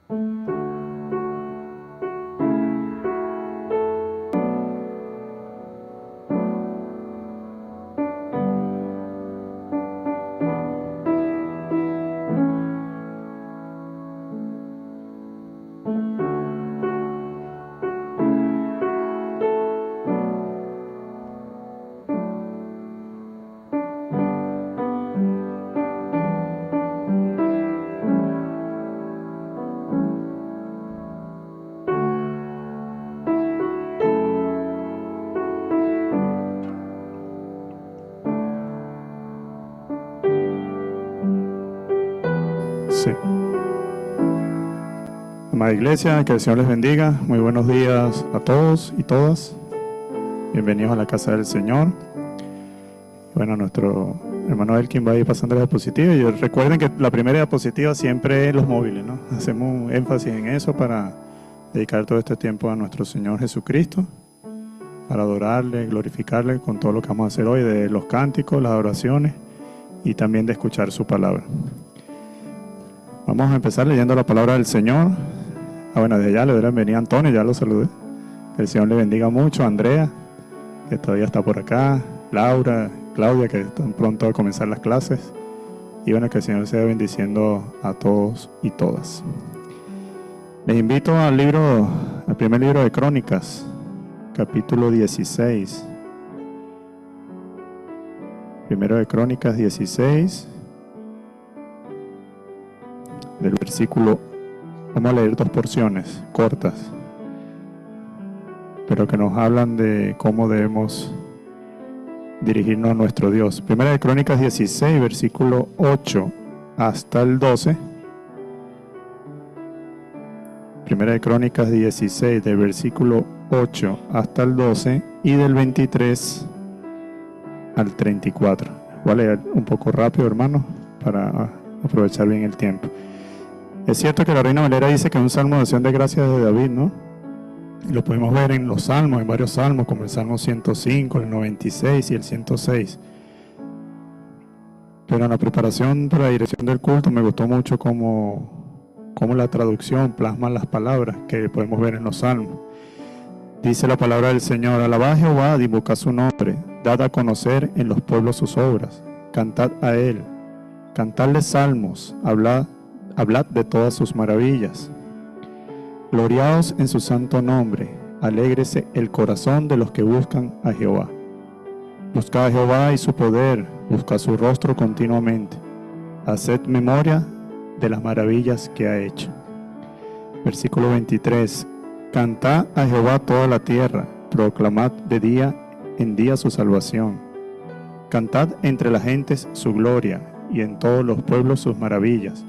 Sí. Amada Iglesia, que el Señor les bendiga. Muy buenos días a todos y todas. Bienvenidos a la casa del Señor. Bueno, nuestro hermano Elkin va a ir pasando la diapositiva. Y recuerden que la primera diapositiva siempre es los móviles, ¿no? Hacemos un énfasis en eso para dedicar todo este tiempo a nuestro Señor Jesucristo, para adorarle, glorificarle con todo lo que vamos a hacer hoy, de los cánticos, las oraciones y también de escuchar su palabra. Vamos a empezar leyendo la palabra del Señor. Bueno, desde allá le doy la bienvenida a Antonio, ya lo saludé. Que el Señor le bendiga mucho. A Andrea, que todavía está por acá. Laura, Claudia, que están pronto a comenzar las clases. Y bueno, que el Señor sea bendiciendo a todos y todas. Les invito al primer libro de Crónicas, capítulo 16. Primero de Crónicas 16. Del versículo, vamos a leer dos porciones cortas, pero que nos hablan de cómo debemos dirigirnos a nuestro Dios. Primera de Crónicas 16, versículo 8 hasta el 12. Primera de Crónicas 16, del versículo 8 hasta el 12 y del 23 al 34. Voy a leer un poco rápido, hermano, para aprovechar bien el tiempo. Es cierto que la Reina Valera dice que es un salmo de acción de gracias de David, ¿no? Y lo podemos ver en los salmos, en varios salmos, como el Salmo 105, el 96 y el 106. Pero en la preparación para la dirección del culto me gustó mucho cómo la traducción plasma las palabras que podemos ver en los salmos. Dice la palabra del Señor: alabad a Jehová, invocad su nombre, dad a conocer en los pueblos sus obras, cantad a él, cantadle salmos, hablad de todas sus maravillas. Gloriaos en su santo nombre, alégrese el corazón de los que buscan a Jehová. Buscad a Jehová y su poder, buscad su rostro continuamente. Haced memoria de las maravillas que ha hecho. Versículo 23. Cantad a Jehová toda la tierra, proclamad de día en día su salvación. Cantad entre las gentes su gloria, y en todos los pueblos sus maravillas.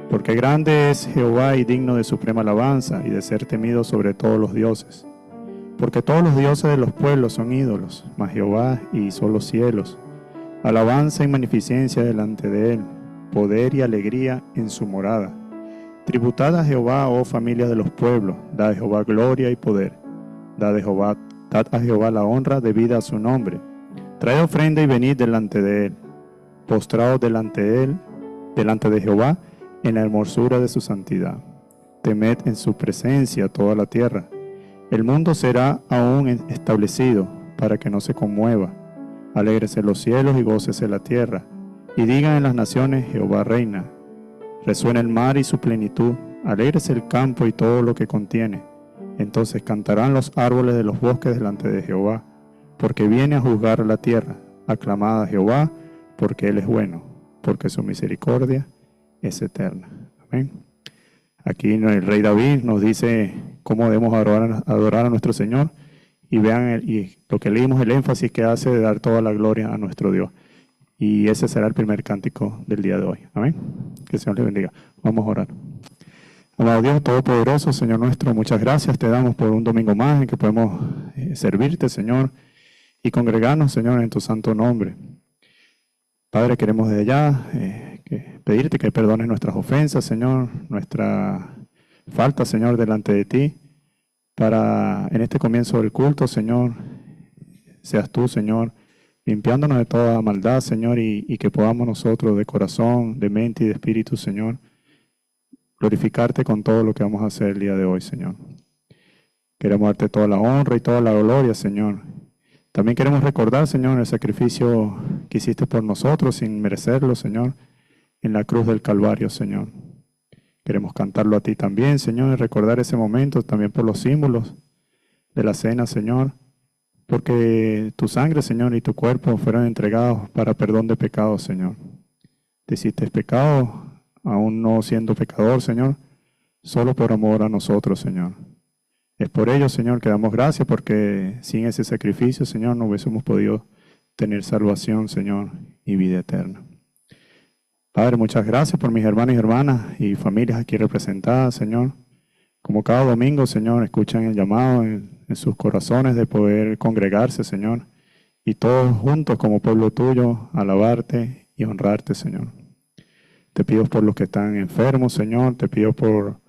Porque grande es Jehová y digno de suprema alabanza y de ser temido sobre todos los dioses. Porque todos los dioses de los pueblos son ídolos, mas Jehová hizo los cielos. Alabanza y magnificencia delante de él, poder y alegría en su morada. Tributad a Jehová, oh familia de los pueblos, dad a Jehová gloria y poder. Dad a Jehová la honra debida a su nombre. Traed ofrenda y venid delante de él. Postraos delante de Jehová, en la hermosura de su santidad. Temed en su presencia toda la tierra. El mundo será aún establecido, para que no se conmueva. Alégrese los cielos y gócese la tierra. Y digan en las naciones: Jehová reina. Resuena el mar y su plenitud. Alégrese el campo y todo lo que contiene. Entonces cantarán los árboles de los bosques delante de Jehová, porque viene a juzgar la tierra. Aclamad a Jehová, porque él es bueno, porque su misericordia es eterna. Amén. Aquí el rey David nos dice cómo debemos adorar a nuestro Señor, y vean lo que leímos, el énfasis que hace de dar toda la gloria a nuestro Dios. Y ese será el primer cántico del día de hoy. Amén. Que el Señor les bendiga. Vamos a orar. Amado Dios Todopoderoso, Señor nuestro, muchas gracias te damos por un domingo más en que podemos servirte, Señor, y congregarnos, Señor, en tu santo nombre. Padre, queremos desde allá pedirte que perdones nuestras ofensas, Señor, nuestra falta, Señor, delante de ti, para en este comienzo del culto, Señor, seas tú, Señor, limpiándonos de toda maldad, Señor, y que podamos nosotros de corazón, de mente y de espíritu, Señor, glorificarte con todo lo que vamos a hacer el día de hoy, Señor. Queremos darte toda la honra y toda la gloria, Señor. También queremos recordar, Señor, el sacrificio que hiciste por nosotros sin merecerlo, Señor, en la cruz del Calvario, Señor. Queremos cantarlo a ti también, Señor, y recordar ese momento también por los símbolos de la cena, Señor, porque tu sangre, Señor, y tu cuerpo fueron entregados para perdón de pecados, Señor. Te hiciste pecado, aún no siendo pecador, Señor, solo por amor a nosotros, Señor. Es por ello, Señor, que damos gracias, porque sin ese sacrificio, Señor, no hubiésemos podido tener salvación, Señor, y vida eterna. Padre, muchas gracias por mis hermanos y hermanas y familias aquí representadas, Señor. Como cada domingo, Señor, escuchan el llamado en sus corazones de poder congregarse, Señor, y todos juntos como pueblo tuyo, alabarte y honrarte, Señor. Te pido por los que están enfermos, Señor, te pido por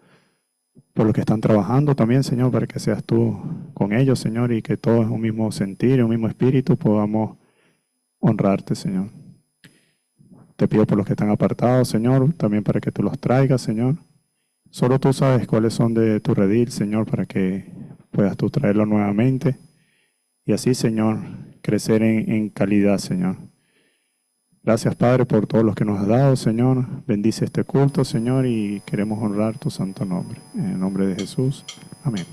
los que están trabajando también, Señor, para que seas tú con ellos, Señor, y que todos en un mismo sentir, un mismo espíritu podamos honrarte, Señor. Te pido por los que están apartados, Señor, también para que tú los traigas, Señor. Solo tú sabes cuáles son de tu redil, Señor, para que puedas tú traerlo nuevamente. Y así, Señor, crecer en calidad, Señor. Gracias, Padre, por todos los que nos has dado, Señor. Bendice este culto, Señor, y queremos honrar tu santo nombre. En el nombre de Jesús. Amén.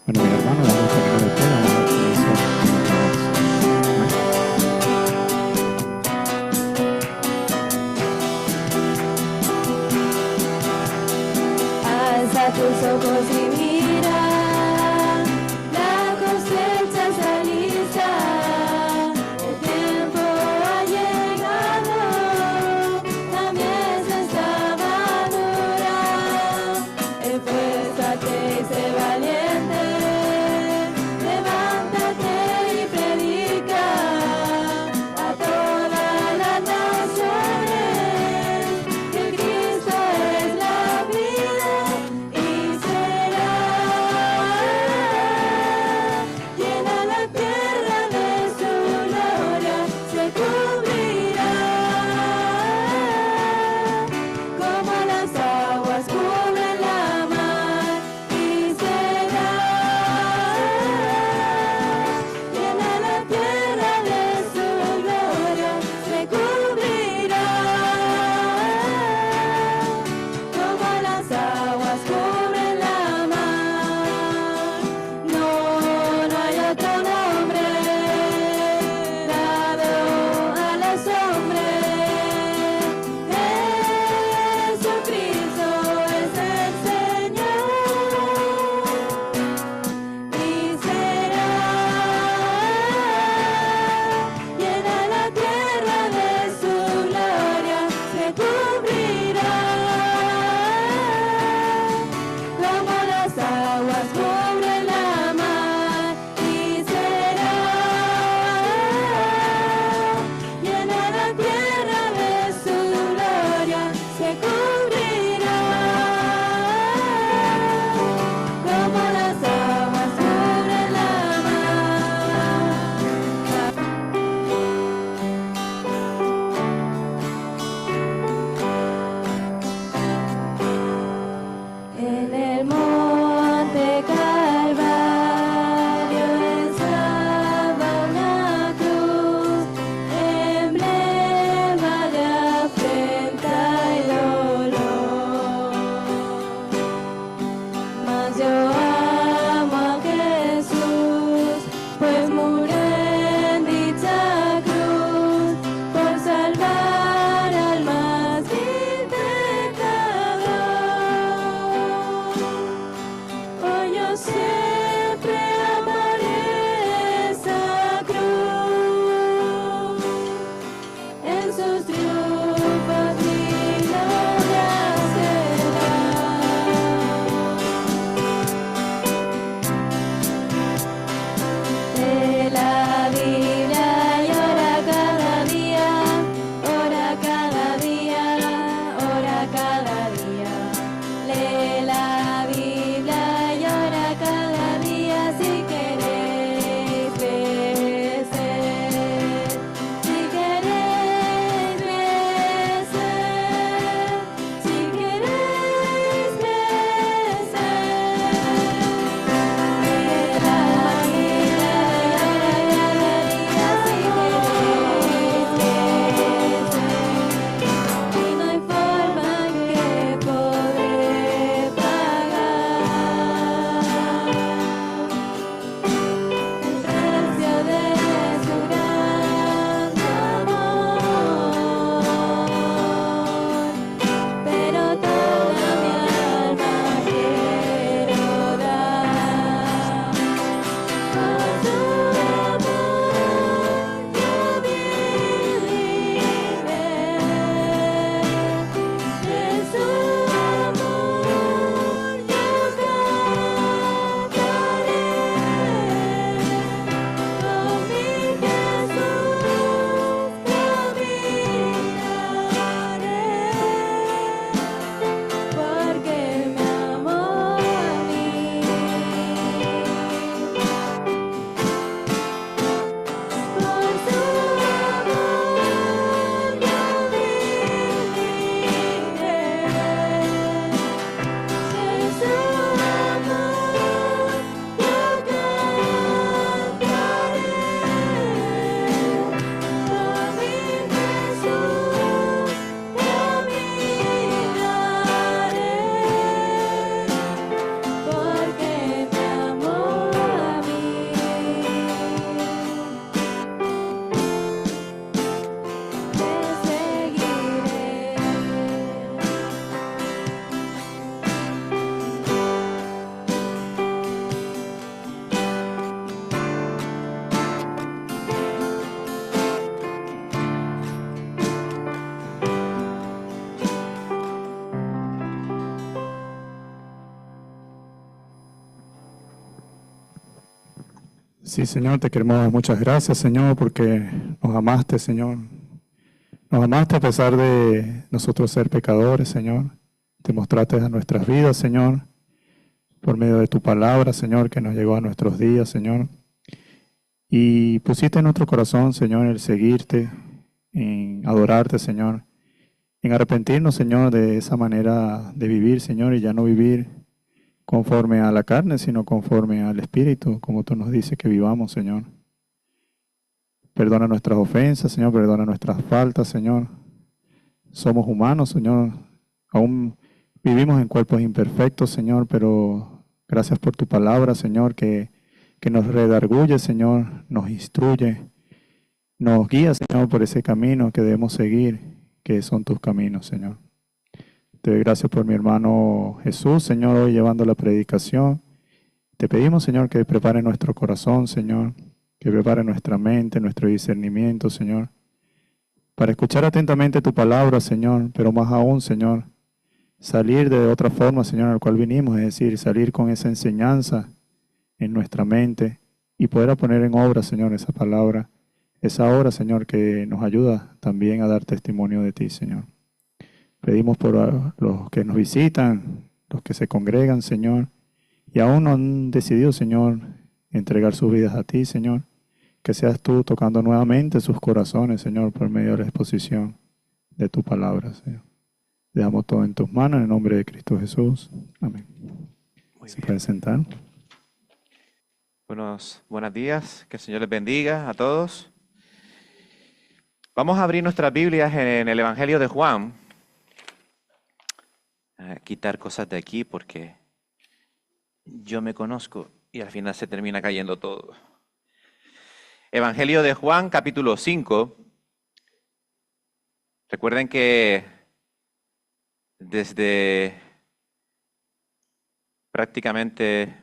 Bueno, mi hermano, vamos a terminar de pie, vamos a dar comienzo a nuestra oración. Alza tus ojos y mira, la cosecha está lista, el tiempo ha llegado, la mies está madura. Esfuérzate y sé valiente, levántate y predica a todas las naciones que Cristo es la vida y será Sí, Señor, te queremos dar muchas gracias, Señor, porque nos amaste, Señor. Nos amaste a pesar de nosotros ser pecadores, Señor. Te mostraste a nuestras vidas, Señor, por medio de tu palabra, Señor, que nos llegó a nuestros días, Señor. Y pusiste en nuestro corazón, Señor, el seguirte, en adorarte, Señor, en arrepentirnos, Señor, de esa manera de vivir, Señor, y ya no vivir conforme a la carne, sino conforme al Espíritu, como tú nos dices que vivamos, Señor. Perdona nuestras ofensas, Señor, perdona nuestras faltas, Señor. Somos humanos, Señor. Aún vivimos en cuerpos imperfectos, Señor, pero gracias por tu palabra, Señor, que nos redarguye, Señor, nos instruye, nos guía, Señor, por ese camino que debemos seguir, que son tus caminos, Señor. Te doy gracias por mi hermano Jesús, Señor, hoy llevando la predicación. Te pedimos, Señor, que prepare nuestro corazón, Señor, que prepare nuestra mente, nuestro discernimiento, Señor, para escuchar atentamente tu palabra, Señor, pero más aún, Señor, salir de otra forma, Señor, al cual vinimos, es decir, salir con esa enseñanza en nuestra mente y poder poner en obra, Señor, esa palabra, esa obra, Señor, que nos ayuda también a dar testimonio de ti, Señor. Pedimos por los que nos visitan, los que se congregan, Señor, y aún no han decidido, Señor, entregar sus vidas a ti, Señor, que seas tú tocando nuevamente sus corazones, Señor, por medio de la exposición de tu palabra, Señor. Dejamos todo en tus manos, en el nombre de Cristo Jesús. Amén. ¿Se pueden sentar? Buenos días, que el Señor les bendiga a todos. Vamos a abrir nuestras Biblias en el Evangelio de Juan. A quitar cosas de aquí porque yo me conozco y al final se termina cayendo todo. Evangelio de Juan, capítulo 5. Recuerden que desde prácticamente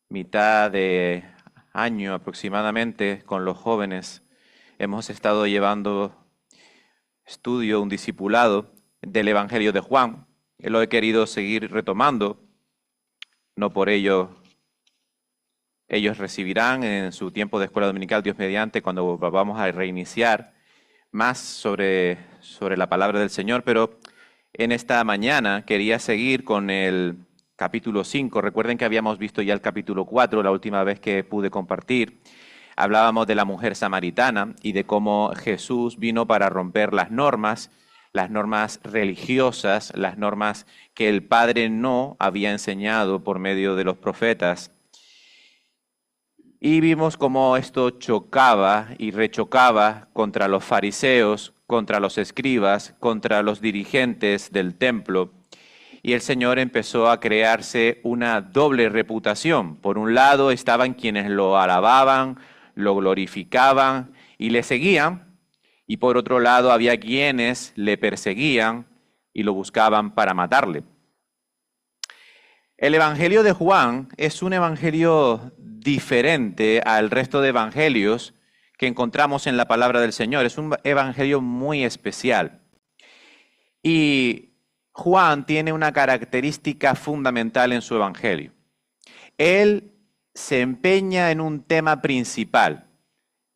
mitad de año aproximadamente con los jóvenes hemos estado llevando un discipulado del Evangelio de Juan. Lo he querido seguir retomando, no por ello ellos recibirán en su tiempo de escuela dominical, Dios mediante, cuando vamos a reiniciar más sobre la palabra del Señor, pero en esta mañana quería seguir con el capítulo 5. Recuerden que habíamos visto ya el capítulo 4 la última vez que pude compartir. Hablábamos de la mujer samaritana y de cómo Jesús vino para romper las normas religiosas, las normas que el Padre no había enseñado por medio de los profetas. Y vimos cómo esto chocaba y rechocaba contra los fariseos, contra los escribas, contra los dirigentes del templo. Y el Señor empezó a crearse una doble reputación. Por un lado estaban quienes lo alababan, lo glorificaban y le seguían. Y por otro lado había quienes le perseguían y lo buscaban para matarle. El Evangelio de Juan es un evangelio diferente al resto de evangelios que encontramos en la palabra del Señor. Es un evangelio muy especial. Y Juan tiene una característica fundamental en su evangelio. Él se empeña en un tema principal.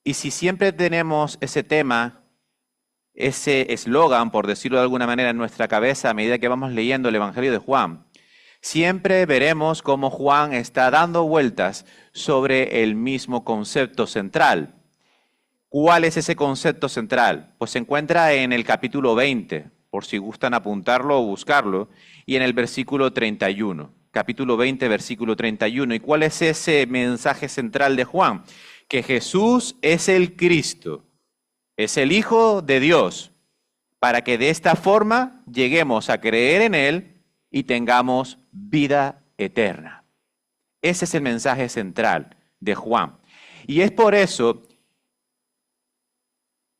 Y si siempre tenemos ese tema, ese eslogan, por decirlo de alguna manera, en nuestra cabeza a medida que vamos leyendo el Evangelio de Juan, siempre veremos cómo Juan está dando vueltas sobre el mismo concepto central. ¿Cuál es ese concepto central? Pues se encuentra en el capítulo 20, por si gustan apuntarlo o buscarlo, y en el versículo 31. Capítulo 20, versículo 31. ¿Y cuál es ese mensaje central de Juan? Que Jesús es el Cristo, es el Hijo de Dios, para que de esta forma lleguemos a creer en Él y tengamos vida eterna. Ese es el mensaje central de Juan. Y es por eso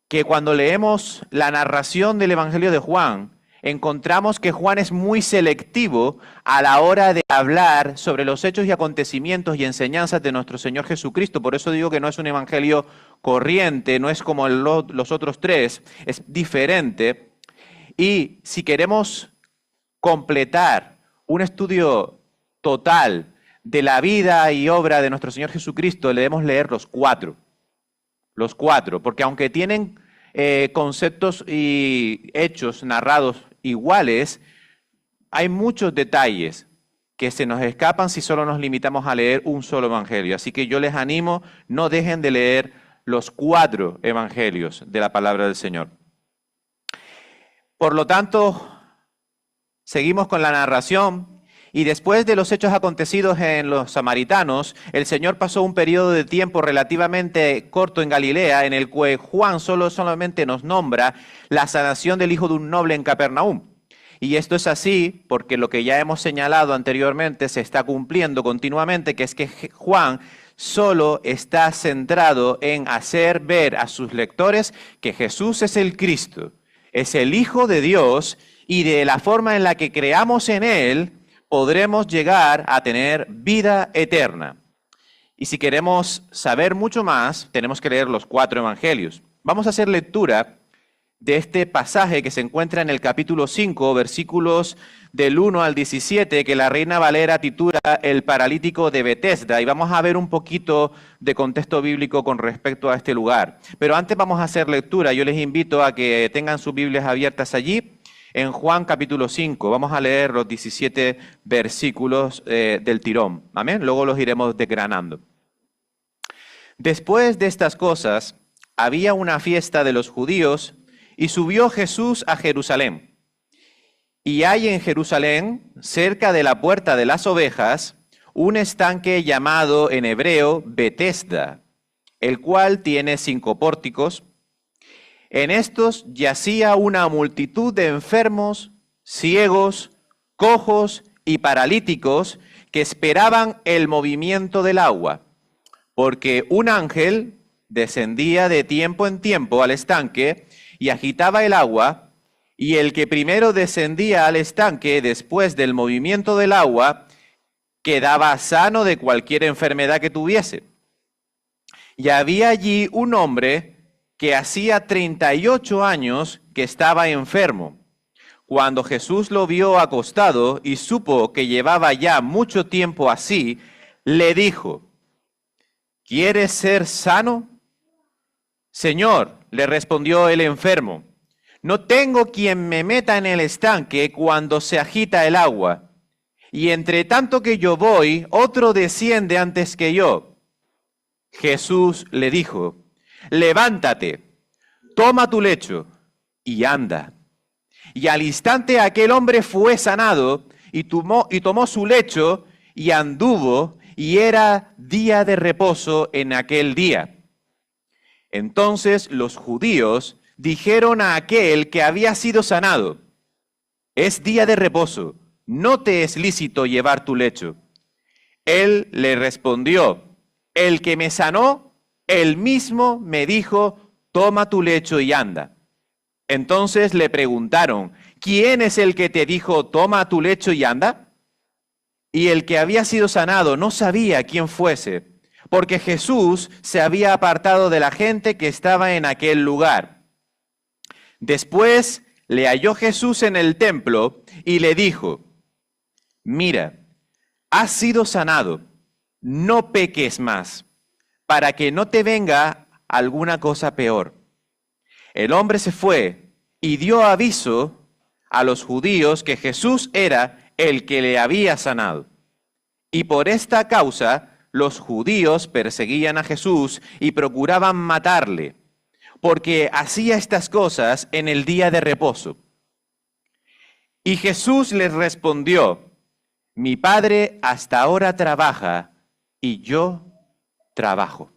que cuando leemos la narración del Evangelio de Juan, encontramos que Juan es muy selectivo a la hora de hablar sobre los hechos y acontecimientos y enseñanzas de nuestro Señor Jesucristo. Por eso digo que no es un evangelio corriente, no es como los otros tres, es diferente. Y si queremos completar un estudio total de la vida y obra de nuestro Señor Jesucristo, debemos leer los cuatro, porque aunque tienen conceptos y hechos narrados iguales, hay muchos detalles que se nos escapan si solo nos limitamos a leer un solo evangelio. Así que yo les animo, no dejen de leer los 4 evangelios de la palabra del Señor. Por lo tanto, seguimos con la narración. Y después de los hechos acontecidos en los samaritanos, el Señor pasó un periodo de tiempo relativamente corto en Galilea, en el que Juan solamente nos nombra la sanación del hijo de un noble en Capernaum. Y esto es así porque lo que ya hemos señalado anteriormente se está cumpliendo continuamente, que es que Juan solo está centrado en hacer ver a sus lectores que Jesús es el Cristo, es el Hijo de Dios, y de la forma en la que creamos en Él, podremos llegar a tener vida eterna. Y si queremos saber mucho más, tenemos que leer los 4 evangelios. Vamos a hacer lectura de este pasaje que se encuentra en el capítulo 5, versículos del 1 al 17, que la Reina Valera titula El paralítico de Betesda, y vamos a ver un poquito de contexto bíblico con respecto a este lugar. Pero antes vamos a hacer lectura. Yo les invito a que tengan sus Biblias abiertas allí. En Juan capítulo 5, vamos a leer los 17 versículos del tirón. Amén. Luego los iremos desgranando. Después de estas cosas, había una fiesta de los judíos y subió Jesús a Jerusalén. Y hay en Jerusalén, cerca de la puerta de las ovejas, un estanque llamado en hebreo Betesda, el cual tiene 5 pórticos. En estos yacía una multitud de enfermos, ciegos, cojos y paralíticos que esperaban el movimiento del agua, porque un ángel descendía de tiempo en tiempo al estanque y agitaba el agua, y el que primero descendía al estanque después del movimiento del agua quedaba sano de cualquier enfermedad que tuviese. Y había allí un hombre que hacía 38 años que estaba enfermo. Cuando Jesús lo vio acostado y supo que llevaba ya mucho tiempo así, le dijo: ¿quieres ser sano? Señor, le respondió el enfermo, no tengo quien me meta en el estanque cuando se agita el agua, y entre tanto que yo voy, otro desciende antes que yo. Jesús le dijo: levántate, toma tu lecho y anda. Y al instante aquel hombre fue sanado y tomó su lecho y anduvo, y era día de reposo en aquel día. Entonces los judíos dijeron a aquel que había sido sanado: es día de reposo, no te es lícito llevar tu lecho. Él le respondió: el que me sanó, él mismo me dijo, toma tu lecho y anda. Entonces le preguntaron: ¿quién es el que te dijo, toma tu lecho y anda? Y el que había sido sanado no sabía quién fuese, porque Jesús se había apartado de la gente que estaba en aquel lugar. Después le halló Jesús en el templo y le dijo: mira, has sido sanado, no peques más, para que no te venga alguna cosa peor. El hombre se fue y dio aviso a los judíos que Jesús era el que le había sanado. Y por esta causa los judíos perseguían a Jesús y procuraban matarle, porque hacía estas cosas en el día de reposo. Y Jesús les respondió: mi Padre hasta ahora trabaja y yo trabajo.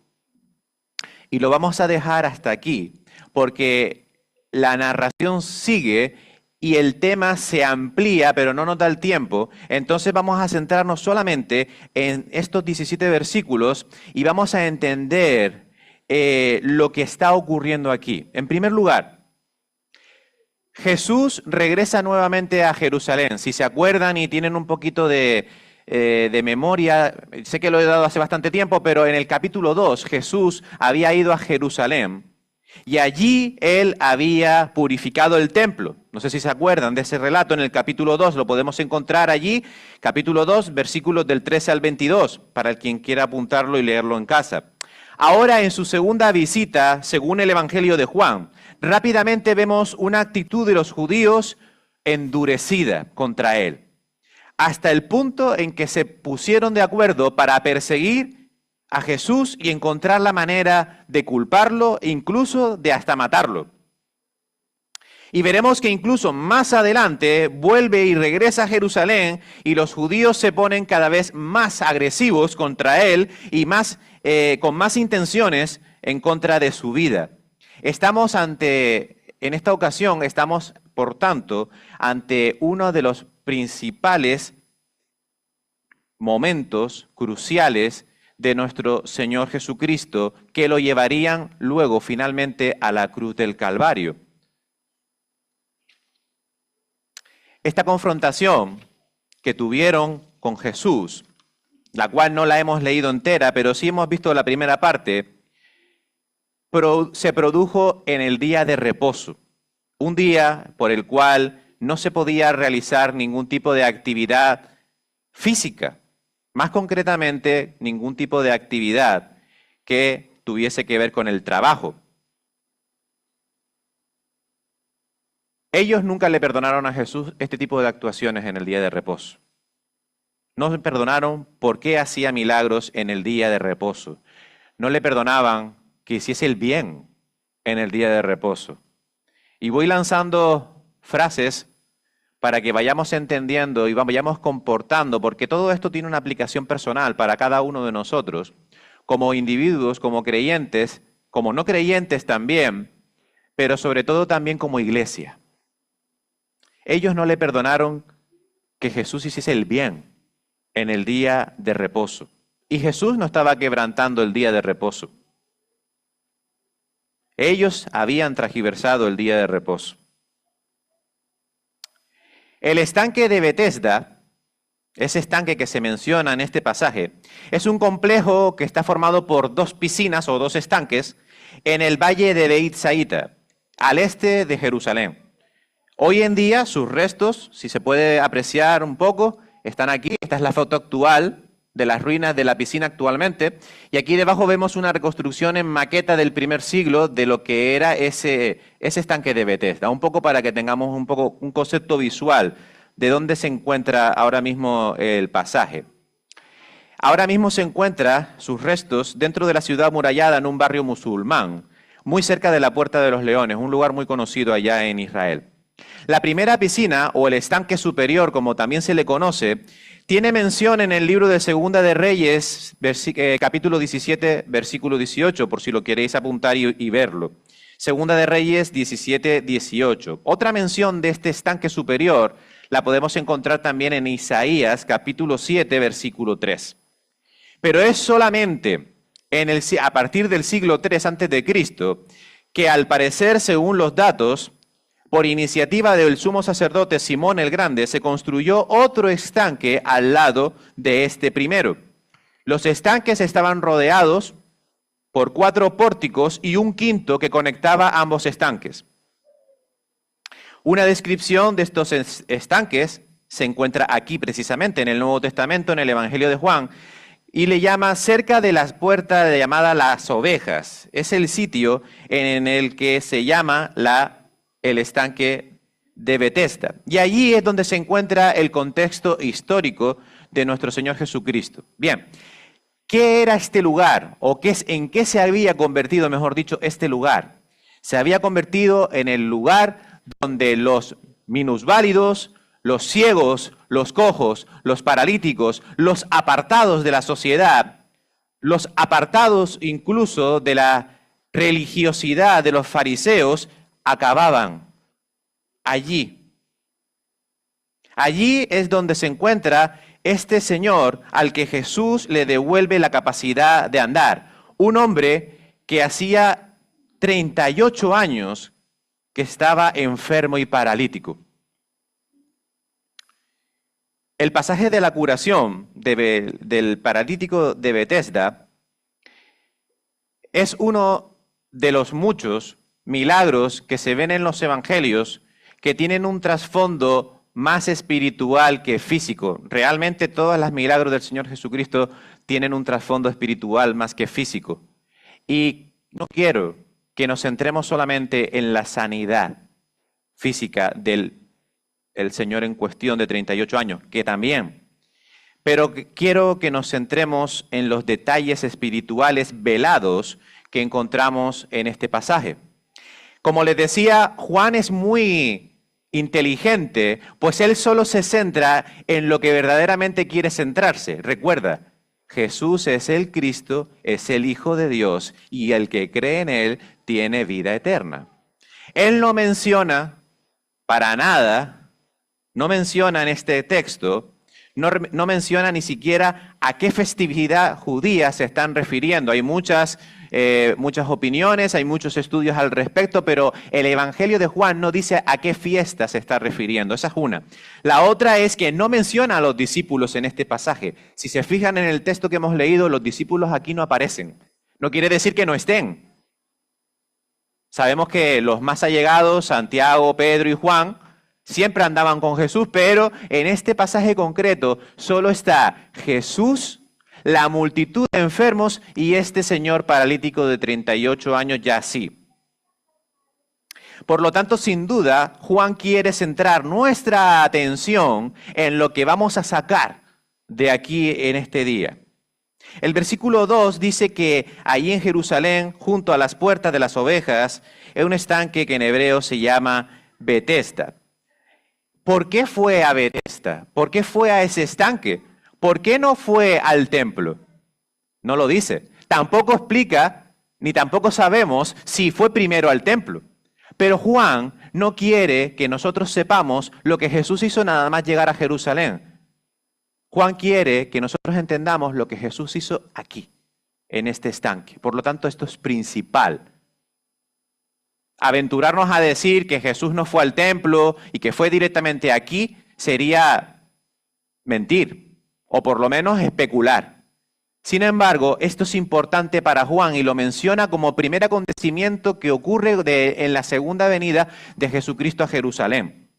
Y lo vamos a dejar hasta aquí, porque la narración sigue y el tema se amplía, pero no nos da el tiempo. Entonces vamos a centrarnos solamente en estos 17 versículos y vamos a entender lo que está ocurriendo aquí. En primer lugar, Jesús regresa nuevamente a Jerusalén. Si se acuerdan y tienen un poquito de memoria, sé que lo he dado hace bastante tiempo, pero en el capítulo 2 Jesús había ido a Jerusalén Y allí él había purificado el templo. No sé si se acuerdan de ese relato en el capítulo 2, lo podemos encontrar allí, capítulo 2, versículos del 13 al 22, para el quien quiera apuntarlo y leerlo en casa. Ahora en su segunda visita, según el Evangelio de Juan, rápidamente vemos una actitud de los judíos endurecida contra él, hasta el punto en que se pusieron de acuerdo para perseguir a Jesús y encontrar la manera de culparlo, incluso de hasta matarlo. Y veremos que incluso más adelante vuelve y regresa a Jerusalén y los judíos se ponen cada vez más agresivos contra él y con más intenciones en contra de su vida. En esta ocasión estamos, por tanto, ante uno de los principales momentos cruciales de nuestro Señor Jesucristo que lo llevarían luego finalmente a la cruz del Calvario. Esta confrontación que tuvieron con Jesús, la cual no la hemos leído entera, pero sí hemos visto la primera parte, se produjo en el día de reposo, un día por el cual no se podía realizar ningún tipo de actividad física, más concretamente ningún tipo de actividad que tuviese que ver con el trabajo. Ellos nunca le perdonaron a Jesús este tipo de actuaciones en el día de reposo. No le perdonaron por qué hacía milagros en el día de reposo. No le perdonaban que hiciese el bien en el día de reposo. Y voy lanzando frases para que vayamos entendiendo y vayamos comportando, porque todo esto tiene una aplicación personal para cada uno de nosotros, como individuos, como creyentes, como no creyentes también, pero sobre todo también como iglesia. Ellos no le perdonaron que Jesús hiciese el bien en el día de reposo. Y Jesús no estaba quebrantando el día de reposo. Ellos habían transgiversado el día de reposo. El estanque de Betesda, ese estanque que se menciona en este pasaje, es un complejo que está formado por dos piscinas o dos estanques en el valle de Beit Saíta, al este de Jerusalén. Hoy en día sus restos, si se puede apreciar un poco, están aquí. Esta es la foto actual de las ruinas de la piscina actualmente. Y aquí debajo vemos una reconstrucción en maqueta del primer siglo de lo que era ese estanque de Betesda. Un poco para que tengamos un concepto visual de dónde se encuentra ahora mismo el pasaje. Ahora mismo se encuentra sus restos dentro de la ciudad amurallada en un barrio musulmán, muy cerca de la Puerta de los Leones, un lugar muy conocido allá en Israel. La primera piscina, o el estanque superior, como también se le conoce, tiene mención en el libro de Segunda de Reyes, capítulo 17, versículo 18, por si lo queréis apuntar y verlo. Segunda de Reyes 17, 18. Otra mención de este estanque superior la podemos encontrar también en Isaías, capítulo 7, versículo 3. Pero es solamente a partir del siglo III a.C. que al parecer, según los datos, por iniciativa del sumo sacerdote Simón el Grande, se construyó otro estanque al lado de este primero. Los estanques estaban rodeados por 4 pórticos y un quinto que conectaba ambos estanques. Una descripción de estos estanques se encuentra aquí precisamente en el Nuevo Testamento, en el Evangelio de Juan, y le llama cerca de las puertas llamada Las Ovejas. Es el sitio en el que se llama el estanque de Betesda. Y allí es donde se encuentra el contexto histórico de nuestro Señor Jesucristo. Bien, ¿qué era este lugar? ¿O en qué se había convertido, mejor dicho, este lugar? Se había convertido en el lugar donde los minusválidos, los ciegos, los cojos, los paralíticos, los apartados de la sociedad, los apartados incluso de la religiosidad de los fariseos, acababan allí. Allí es donde se encuentra este señor al que Jesús le devuelve la capacidad de andar. Un hombre que hacía 38 años que estaba enfermo y paralítico. El pasaje de la curación del paralítico de Betesda es uno de los muchos milagros que se ven en los evangelios que tienen un trasfondo más espiritual que físico. Realmente todos los milagros del Señor Jesucristo tienen un trasfondo espiritual más que físico. Y no quiero que nos centremos solamente en la sanidad física del Señor en cuestión de 38 años, que también. Pero quiero que nos centremos en los detalles espirituales velados que encontramos en este pasaje. Como les decía, Juan es muy inteligente, pues él solo se centra en lo que verdaderamente quiere centrarse. Recuerda, Jesús es el Cristo, es el Hijo de Dios, y el que cree en él tiene vida eterna. Él no menciona para nada, no menciona en este texto, no menciona ni siquiera a qué festividad judía se están refiriendo. Hay muchas opiniones, hay muchos estudios al respecto, pero el Evangelio de Juan no dice a qué fiesta se está refiriendo. Esa es una. La otra es que no menciona a los discípulos en este pasaje. Si se fijan en el texto que hemos leído, los discípulos aquí no aparecen. No quiere decir que no estén. Sabemos que los más allegados, Santiago, Pedro y Juan, siempre andaban con Jesús, pero en este pasaje concreto solo está Jesús, la multitud de enfermos y este señor paralítico de 38 años ya así. Por lo tanto, sin duda, Juan quiere centrar nuestra atención en lo que vamos a sacar de aquí en este día. El versículo 2 dice que allí en Jerusalén, junto a las puertas de las ovejas, hay un estanque que en hebreo se llama Betesda. ¿Por qué fue a Betesda? ¿Por qué fue a ese estanque? ¿Por qué no fue al templo? No lo dice. Tampoco explica, ni tampoco sabemos si fue primero al templo. Pero Juan no quiere que nosotros sepamos lo que Jesús hizo nada más llegar a Jerusalén. Juan quiere que nosotros entendamos lo que Jesús hizo aquí, en este estanque. Por lo tanto, esto es principal. Aventurarnos a decir que Jesús no fue al templo y que fue directamente aquí sería mentir, o por lo menos especular. Sin embargo, esto es importante para Juan y lo menciona como primer acontecimiento que ocurre en la segunda venida de Jesucristo a Jerusalén.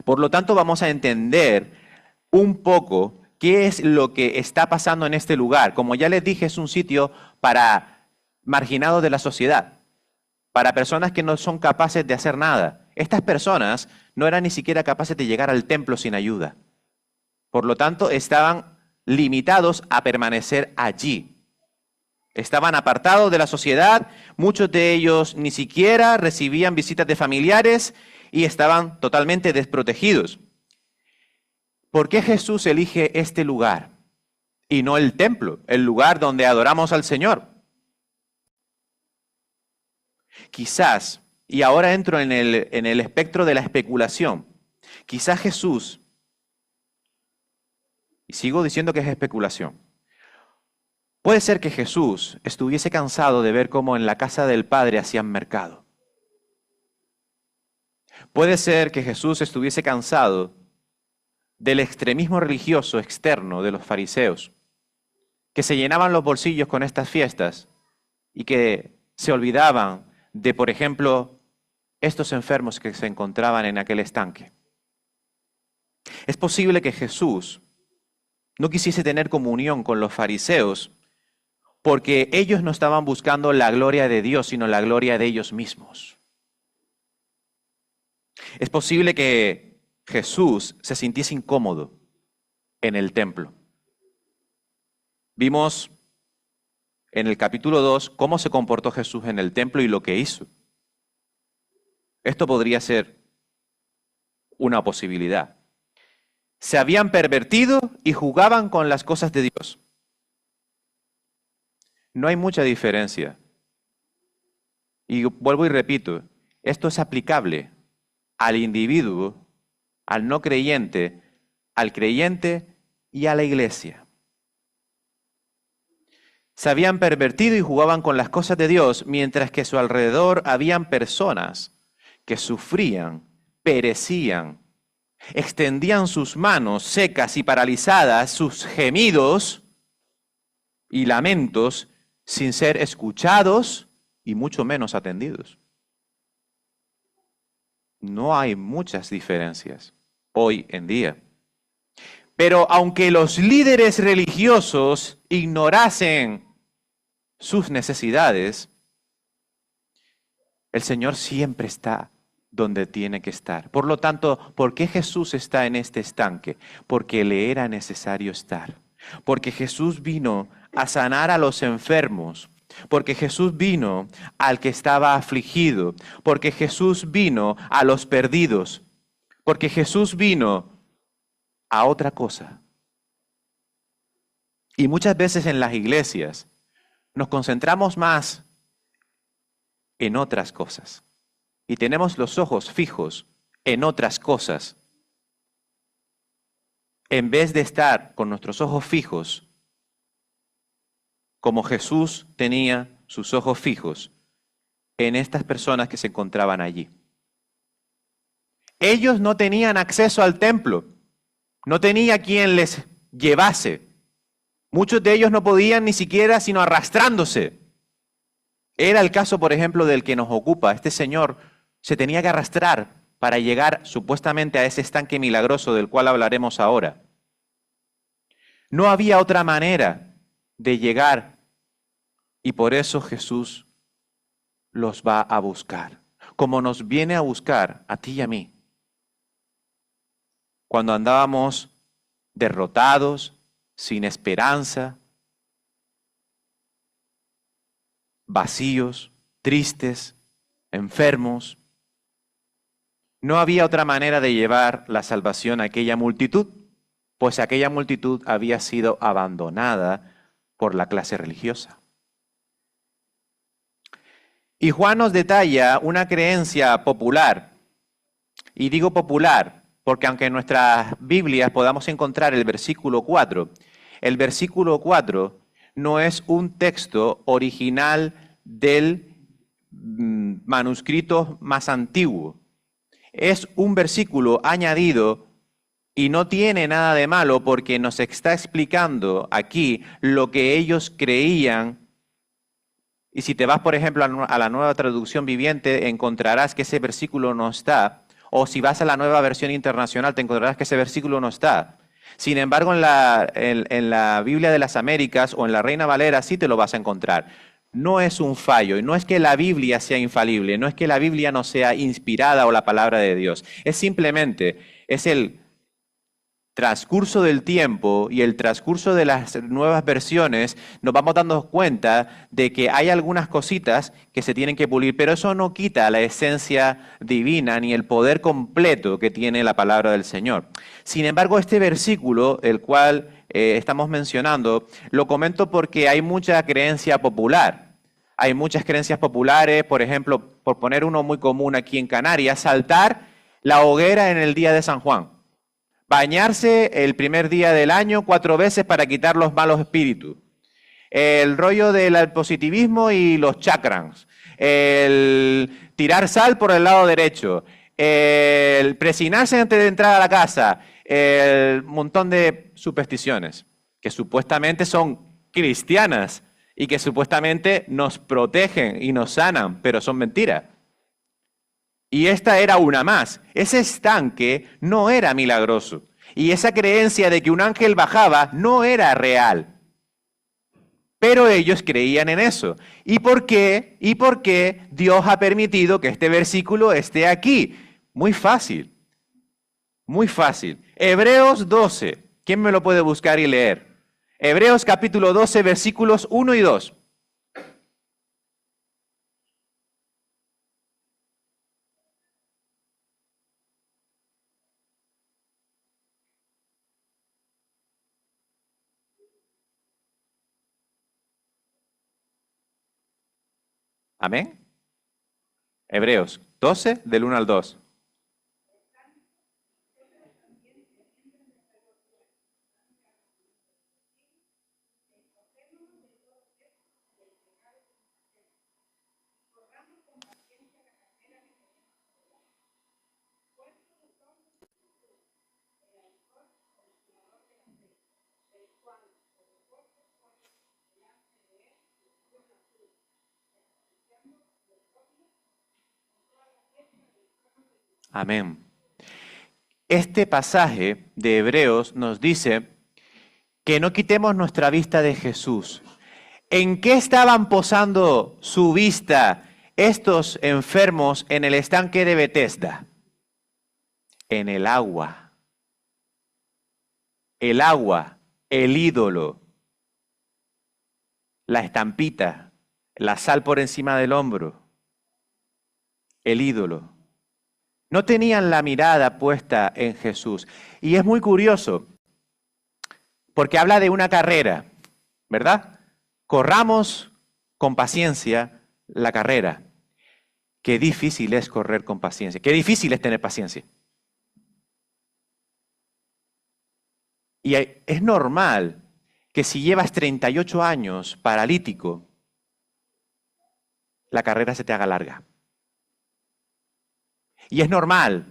Por lo tanto, vamos a entender un poco qué es lo que está pasando en este lugar. Como ya les dije, es un sitio para marginados de la sociedad, para personas que no son capaces de hacer nada. Estas personas no eran ni siquiera capaces de llegar al templo sin ayuda. Por lo tanto, estaban limitados a permanecer allí. Estaban apartados de la sociedad, muchos de ellos ni siquiera recibían visitas de familiares y estaban totalmente desprotegidos. ¿Por qué Jesús elige este lugar y no el templo, el lugar donde adoramos al Señor? Quizás, y ahora entro en el espectro de la especulación, quizás Jesús, y sigo diciendo que es especulación, puede ser que Jesús estuviese cansado de ver cómo en la casa del Padre hacían mercado. Puede ser que Jesús estuviese cansado del extremismo religioso externo de los fariseos, que se llenaban los bolsillos con estas fiestas y que se olvidaban de, por ejemplo, estos enfermos que se encontraban en aquel estanque. Es posible que Jesús no quisiese tener comunión con los fariseos porque ellos no estaban buscando la gloria de Dios, sino la gloria de ellos mismos. Es posible que Jesús se sintiese incómodo en el templo. Vimos en el capítulo 2 cómo se comportó Jesús en el templo y lo que hizo. Esto podría ser una posibilidad. Se habían pervertido y jugaban con las cosas de Dios. No hay mucha diferencia. Y vuelvo y repito, esto es aplicable al individuo, al no creyente, al creyente y a la iglesia. Se habían pervertido y jugaban con las cosas de Dios, mientras que a su alrededor habían personas que sufrían, perecían, extendían sus manos secas y paralizadas, sus gemidos y lamentos, sin ser escuchados y mucho menos atendidos. No hay muchas diferencias hoy en día. Pero aunque los líderes religiosos ignorasen sus necesidades, el Señor siempre está donde tiene que estar. Por lo tanto, ¿por qué Jesús está en este estanque? Porque le era necesario estar. Porque Jesús vino a sanar a los enfermos. Porque Jesús vino al que estaba afligido. Porque Jesús vino a los perdidos. Porque Jesús vino a otra cosa. Y muchas veces en las iglesias nos concentramos más en otras cosas. Y tenemos los ojos fijos en otras cosas. En vez de estar con nuestros ojos fijos, como Jesús tenía sus ojos fijos en estas personas que se encontraban allí. Ellos no tenían acceso al templo. No tenía quien les llevase. Muchos de ellos no podían ni siquiera sino arrastrándose. Era el caso, por ejemplo, del que nos ocupa. Este señor se tenía que arrastrar para llegar supuestamente a ese estanque milagroso del cual hablaremos ahora. No había otra manera de llegar y por eso Jesús los va a buscar, como nos viene a buscar a ti y a mí. Cuando andábamos derrotados, sin esperanza, vacíos, tristes, enfermos. No había otra manera de llevar la salvación a aquella multitud, pues aquella multitud había sido abandonada por la clase religiosa. Y Juan nos detalla una creencia popular, y digo popular, porque aunque en nuestras Biblias podamos encontrar el versículo 4 no es un texto original del manuscrito más antiguo. Es un versículo añadido y no tiene nada de malo porque nos está explicando aquí lo que ellos creían. Y si te vas, por ejemplo, a la Nueva Traducción Viviente, encontrarás que ese versículo no está. O si vas a la Nueva Versión Internacional, te encontrarás que ese versículo no está. Sin embargo, en la Biblia de las Américas o en la Reina Valera sí te lo vas a encontrar. No es un fallo, y no es que la Biblia sea infalible, no es que la Biblia no sea inspirada o la palabra de Dios. Es simplemente, es el transcurso del tiempo y el transcurso de las nuevas versiones, nos vamos dando cuenta de que hay algunas cositas que se tienen que pulir, pero eso no quita la esencia divina ni el poder completo que tiene la palabra del Señor. Sin embargo, este versículo, el cual estamos mencionando, lo comento porque hay mucha creencia popular. Hay muchas creencias populares, por ejemplo, por poner uno muy común aquí en Canarias, saltar la hoguera en el día de San Juan. Bañarse el primer día del año 4 veces para quitar los malos espíritus. El rollo del positivismo y los chakras. El tirar sal por el lado derecho. El presinarse antes de entrar a la casa. El montón de supersticiones que supuestamente son cristianas y que supuestamente nos protegen y nos sanan, pero son mentiras. Y esta era una más. Ese estanque no era milagroso. Y esa creencia de que un ángel bajaba no era real. Pero ellos creían en eso. ¿Y por qué? ¿Y por qué Dios ha permitido que este versículo esté aquí? Muy fácil. Muy fácil. Hebreos 12. ¿Quién me lo puede buscar y leer? Hebreos capítulo 12, versículos 1 y 2. Amén. Hebreos 12, del 1 al 2. Amén. Este pasaje de Hebreos nos dice que no quitemos nuestra vista de Jesús. ¿En qué estaban posando su vista estos enfermos en el estanque de Betesda? En el agua. El agua, el ídolo, la estampita, la sal por encima del hombro, el ídolo. No tenían la mirada puesta en Jesús. Y es muy curioso, porque habla de una carrera, ¿verdad? Corramos con paciencia la carrera. Qué difícil es correr con paciencia. Qué difícil es tener paciencia. Y es normal que si llevas 38 años paralítico, la carrera se te haga larga. Y es normal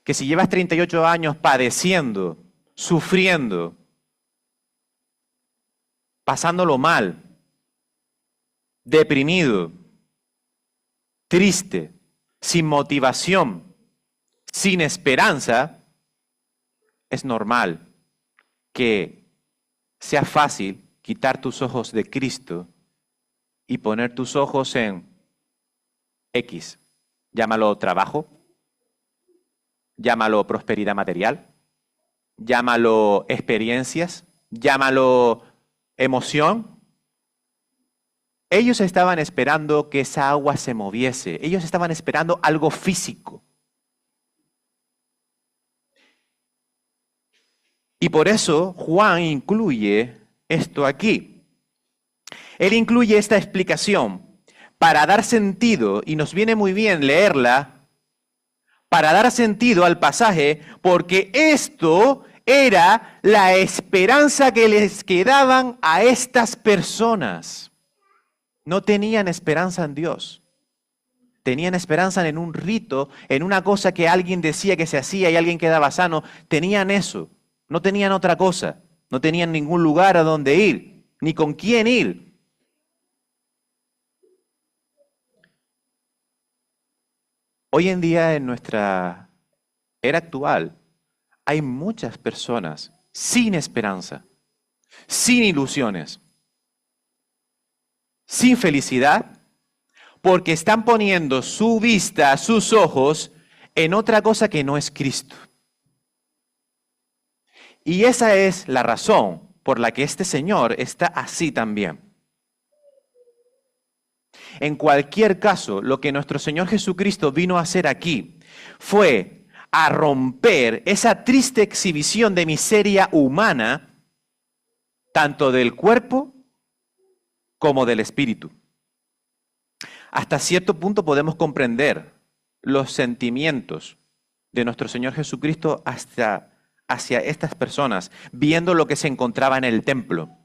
que si llevas 38 años padeciendo, sufriendo, pasándolo mal, deprimido, triste, sin motivación, sin esperanza, es normal que sea fácil quitar tus ojos de Cristo y poner tus ojos en X. Llámalo trabajo, llámalo prosperidad material, llámalo experiencias, llámalo emoción. Ellos estaban esperando que esa agua se moviese. Ellos estaban esperando algo físico. Y por eso Juan incluye esto aquí. Él incluye esta explicación para dar sentido, y nos viene muy bien leerla, para dar sentido al pasaje, porque esto era la esperanza que les quedaban a estas personas. No tenían esperanza en Dios. Tenían esperanza en un rito, en una cosa que alguien decía que se hacía y alguien quedaba sano. Tenían eso. No tenían otra cosa. No tenían ningún lugar a donde ir, ni con quién ir. Hoy en día, en nuestra era actual, hay muchas personas sin esperanza, sin ilusiones, sin felicidad, porque están poniendo su vista, sus ojos, en otra cosa que no es Cristo. Y esa es la razón por la que este Señor está así también. En cualquier caso, lo que nuestro Señor Jesucristo vino a hacer aquí fue a romper esa triste exhibición de miseria humana, tanto del cuerpo como del espíritu. Hasta cierto punto podemos comprender los sentimientos de nuestro Señor Jesucristo hacia estas personas, viendo lo que se encontraba en el templo.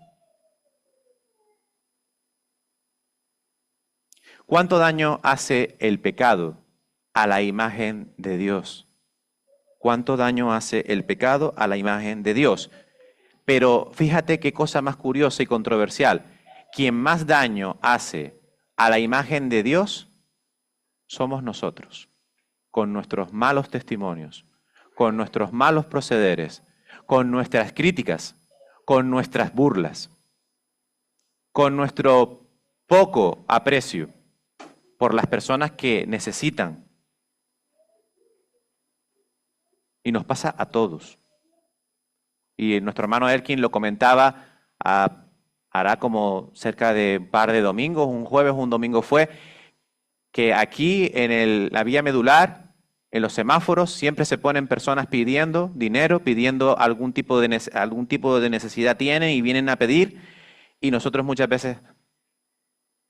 ¿Cuánto daño hace el pecado a la imagen de Dios? ¿Cuánto daño hace el pecado a la imagen de Dios? Pero fíjate qué cosa más curiosa y controversial. Quien más daño hace a la imagen de Dios somos nosotros, con nuestros malos testimonios, con nuestros malos procederes, con nuestras críticas, con nuestras burlas, con nuestro poco aprecio por las personas que necesitan. Y nos pasa a todos. Y nuestro hermano Elkin lo comentaba, hará como cerca de un par de domingos, un jueves, un domingo fue, que aquí en la vía medular, en los semáforos, siempre se ponen personas pidiendo dinero, pidiendo algún tipo de necesidad tienen y vienen a pedir, y nosotros muchas veces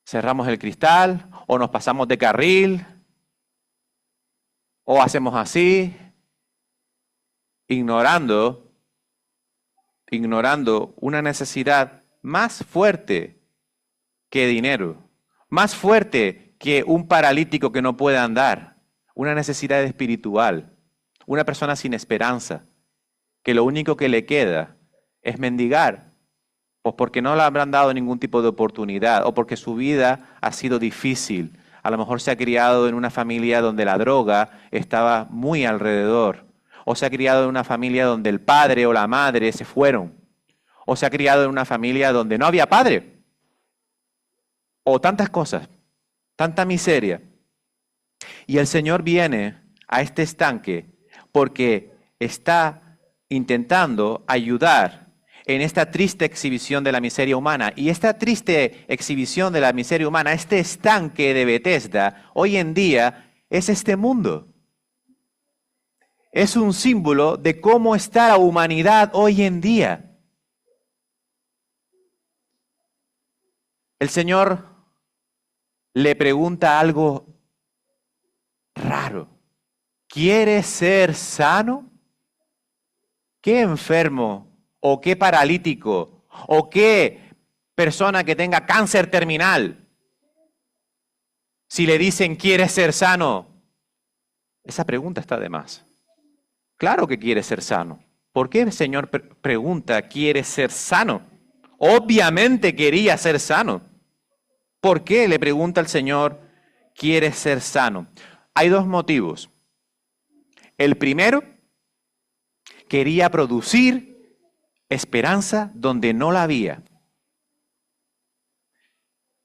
cerramos el cristal, o nos pasamos de carril, o hacemos así, ignorando una necesidad más fuerte que dinero, más fuerte que un paralítico que no puede andar, una necesidad espiritual, una persona sin esperanza, que lo único que le queda es mendigar, pues porque no le habrán dado ningún tipo de oportunidad, o porque su vida ha sido difícil, A lo mejor se ha criado en una familia donde la droga estaba muy alrededor. O se ha criado en una familia donde el padre o la madre se fueron. O se ha criado en una familia donde no había padre. O tantas cosas, tanta miseria. Y el Señor viene a este estanque porque está intentando ayudar en esta triste exhibición de la miseria humana. Y esta triste exhibición de la miseria humana, este estanque de Betesda, hoy en día es este mundo. Es un símbolo de cómo está la humanidad hoy en día. El Señor le pregunta algo raro. ¿Quieres ser sano? ¿Qué enfermo o qué paralítico o qué persona que tenga cáncer terminal, si le dicen ¿quieres ser sano? Esa pregunta está de más. Claro que quiere ser sano. ¿Por qué el Señor pregunta ¿quieres ser sano? Obviamente quería ser sano. ¿Por qué le pregunta el Señor ¿quieres ser sano? Hay dos motivos. El primero, quería producir esperanza donde no la había.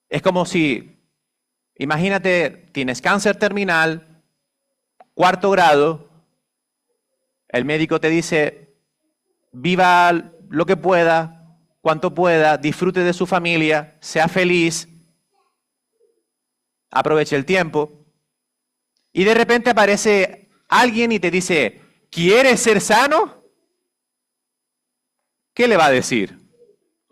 Es como si, imagínate, tienes cáncer terminal, 4º grado, el médico te dice, viva lo que pueda, cuanto pueda, disfrute de su familia, sea feliz, aproveche el tiempo, y de repente aparece alguien y te dice, ¿quieres ser sano? ¿Qué le va a decir?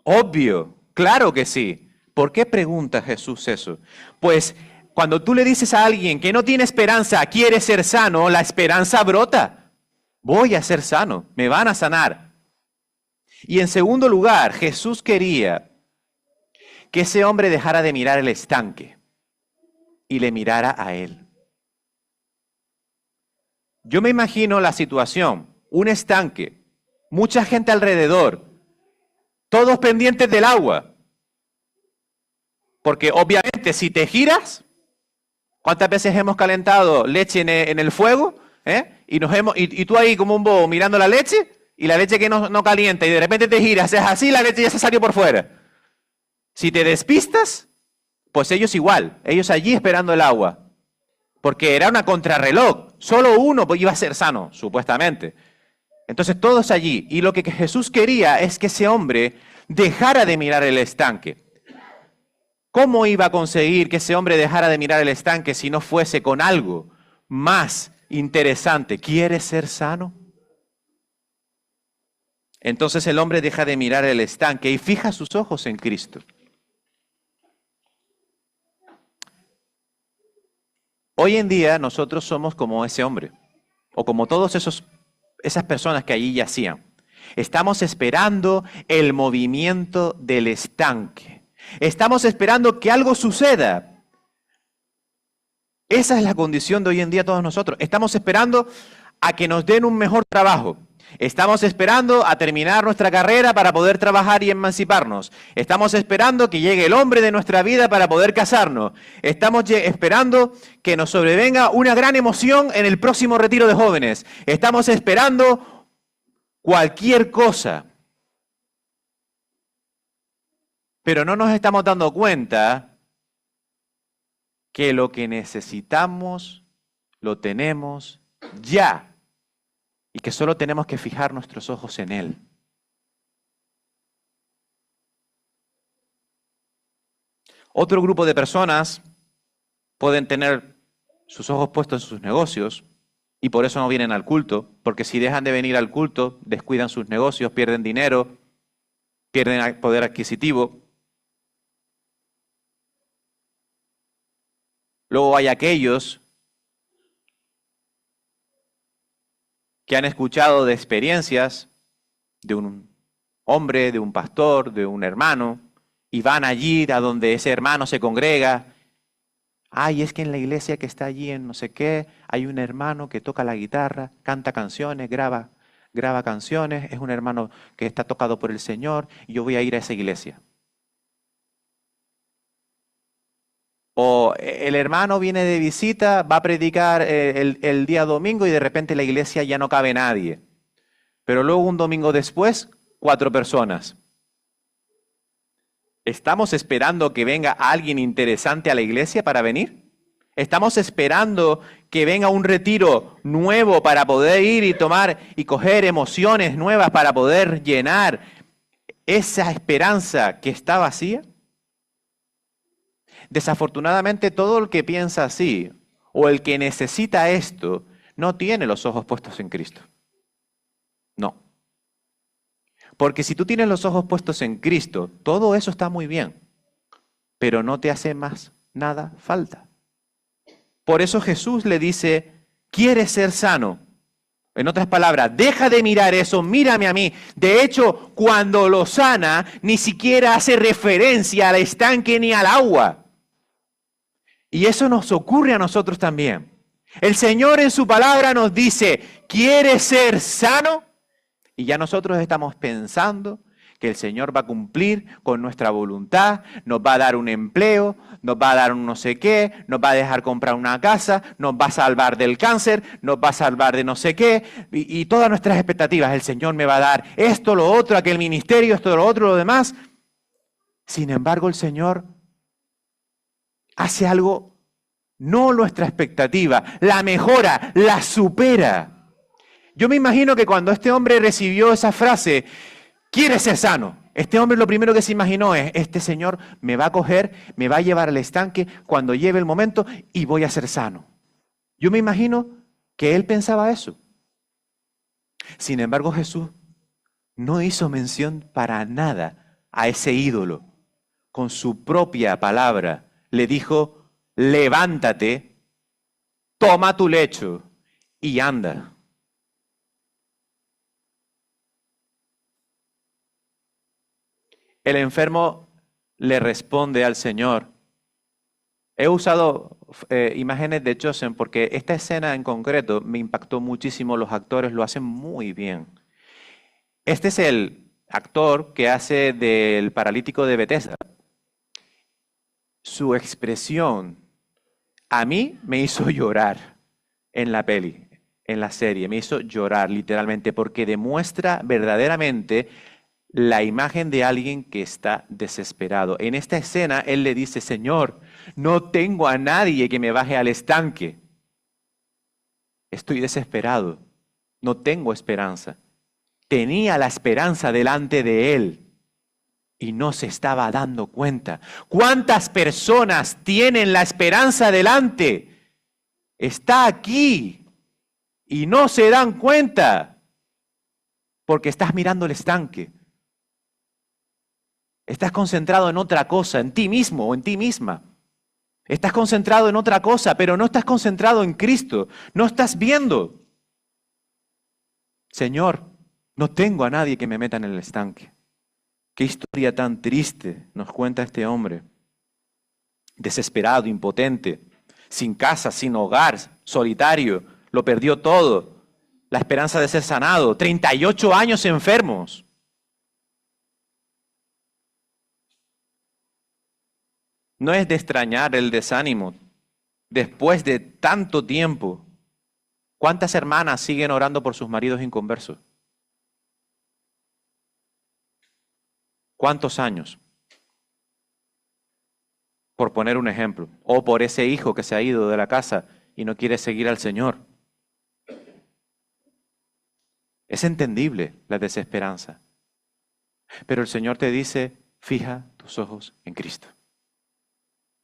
Obvio, claro que sí. ¿Por qué pregunta Jesús eso? Pues cuando tú le dices a alguien que no tiene esperanza, quiere ser sano, la esperanza brota. Voy a ser sano, me van a sanar. Y en segundo lugar, Jesús quería que ese hombre dejara de mirar el estanque y le mirara a él. Yo me imagino la situación, un estanque, mucha gente alrededor, todos pendientes del agua. Porque obviamente si te giras, ¿cuántas veces hemos calentado leche en el fuego? Y tú ahí como un bobo mirando la leche y la leche que no calienta y de repente te giras, es así, la leche ya se salió por fuera. Si te despistas, pues ellos igual, ellos allí esperando el agua. Porque era una contrarreloj, solo uno iba a ser sano, supuestamente. Entonces todos allí. Y lo que Jesús quería es que ese hombre dejara de mirar el estanque. ¿Cómo iba a conseguir que ese hombre dejara de mirar el estanque si no fuese con algo más interesante? ¿Quieres ser sano? Entonces el hombre deja de mirar el estanque y fija sus ojos en Cristo. Hoy en día nosotros somos como ese hombre, o como todas esas personas que allí yacían. Estamos esperando el movimiento del estanque. Estamos esperando que algo suceda. Esa es la condición de hoy en día todos nosotros. Estamos esperando a que nos den un mejor trabajo. Estamos esperando a terminar nuestra carrera para poder trabajar y emanciparnos. Estamos esperando que llegue el hombre de nuestra vida para poder casarnos. Estamos esperando que nos sobrevenga una gran emoción en el próximo retiro de jóvenes. Estamos esperando cualquier cosa. Pero no nos estamos dando cuenta que lo que necesitamos lo tenemos ya. Y que solo tenemos que fijar nuestros ojos en Él. Otro grupo de personas pueden tener sus ojos puestos en sus negocios y por eso no vienen al culto, porque si dejan de venir al culto, descuidan sus negocios, pierden dinero, pierden poder adquisitivo. Luego hay aquellos que han escuchado de experiencias de un hombre, de un pastor, de un hermano, y van allí a donde ese hermano se congrega. Ay, es que en la iglesia que está allí en no sé qué, hay un hermano que toca la guitarra, canta canciones, graba canciones, es un hermano que está tocado por el Señor, y yo voy a ir a esa iglesia. O el hermano viene de visita, va a predicar el día domingo y de repente en la iglesia ya no cabe nadie. Pero luego un domingo después, 4 personas. ¿Estamos esperando que venga alguien interesante a la iglesia para venir? ¿Estamos esperando que venga un retiro nuevo para poder ir y tomar y coger emociones nuevas para poder llenar esa esperanza que está vacía? Desafortunadamente, todo el que piensa así o el que necesita esto no tiene los ojos puestos en Cristo. No. Porque si tú tienes los ojos puestos en Cristo, todo eso está muy bien, pero no te hace más nada falta. Por eso Jesús le dice, ¿quieres ser sano? En otras palabras, deja de mirar eso, mírame a mí. De hecho, cuando lo sana, ni siquiera hace referencia al estanque ni al agua. Y eso nos ocurre a nosotros también. El Señor en su palabra nos dice, ¿quieres ser sano? Y ya nosotros estamos pensando que el Señor va a cumplir con nuestra voluntad, nos va a dar un empleo, nos va a dar un no sé qué, nos va a dejar comprar una casa, nos va a salvar del cáncer, nos va a salvar de no sé qué, y todas nuestras expectativas. El Señor me va a dar esto, lo otro, aquel ministerio, esto, lo otro, lo demás. Sin embargo, el Señor hace algo, no nuestra expectativa, la mejora, la supera. Yo me imagino que cuando este hombre recibió esa frase, ¿quieres ser sano? Este hombre lo primero que se imaginó es, este Señor me va a coger, me va a llevar al estanque cuando lleve el momento y voy a ser sano. Yo me imagino que él pensaba eso. Sin embargo, Jesús no hizo mención para nada a ese ídolo. Con su propia palabra le dijo, levántate, toma tu lecho y anda. El enfermo le responde al Señor. He usado imágenes de Chosen porque esta escena en concreto me impactó muchísimo. Los actores lo hacen muy bien. Este es el actor que hace del paralítico de Bethesda. Su expresión a mí me hizo llorar en la peli, en la serie. Me hizo llorar literalmente porque demuestra verdaderamente la imagen de alguien que está desesperado. En esta escena, él le dice, Señor, no tengo a nadie que me baje al estanque. Estoy desesperado. No tengo esperanza. Tenía la esperanza delante de él y no se estaba dando cuenta. ¿Cuántas personas tienen la esperanza delante? Está aquí y no se dan cuenta porque estás mirando el estanque. Estás concentrado en otra cosa, en ti mismo o en ti misma. Estás concentrado en otra cosa, pero no estás concentrado en Cristo. No estás viendo. Señor, no tengo a nadie que me meta en el estanque. Qué historia tan triste nos cuenta este hombre. Desesperado, impotente, sin casa, sin hogar, solitario. Lo perdió todo. La esperanza de ser sanado. 38 años enfermos. No es de extrañar el desánimo después de tanto tiempo. ¿Cuántas hermanas siguen orando por sus maridos inconversos? ¿Cuántos años? Por poner un ejemplo. O por ese hijo que se ha ido de la casa y no quiere seguir al Señor. Es entendible la desesperanza. Pero el Señor te dice, fija tus ojos en Cristo.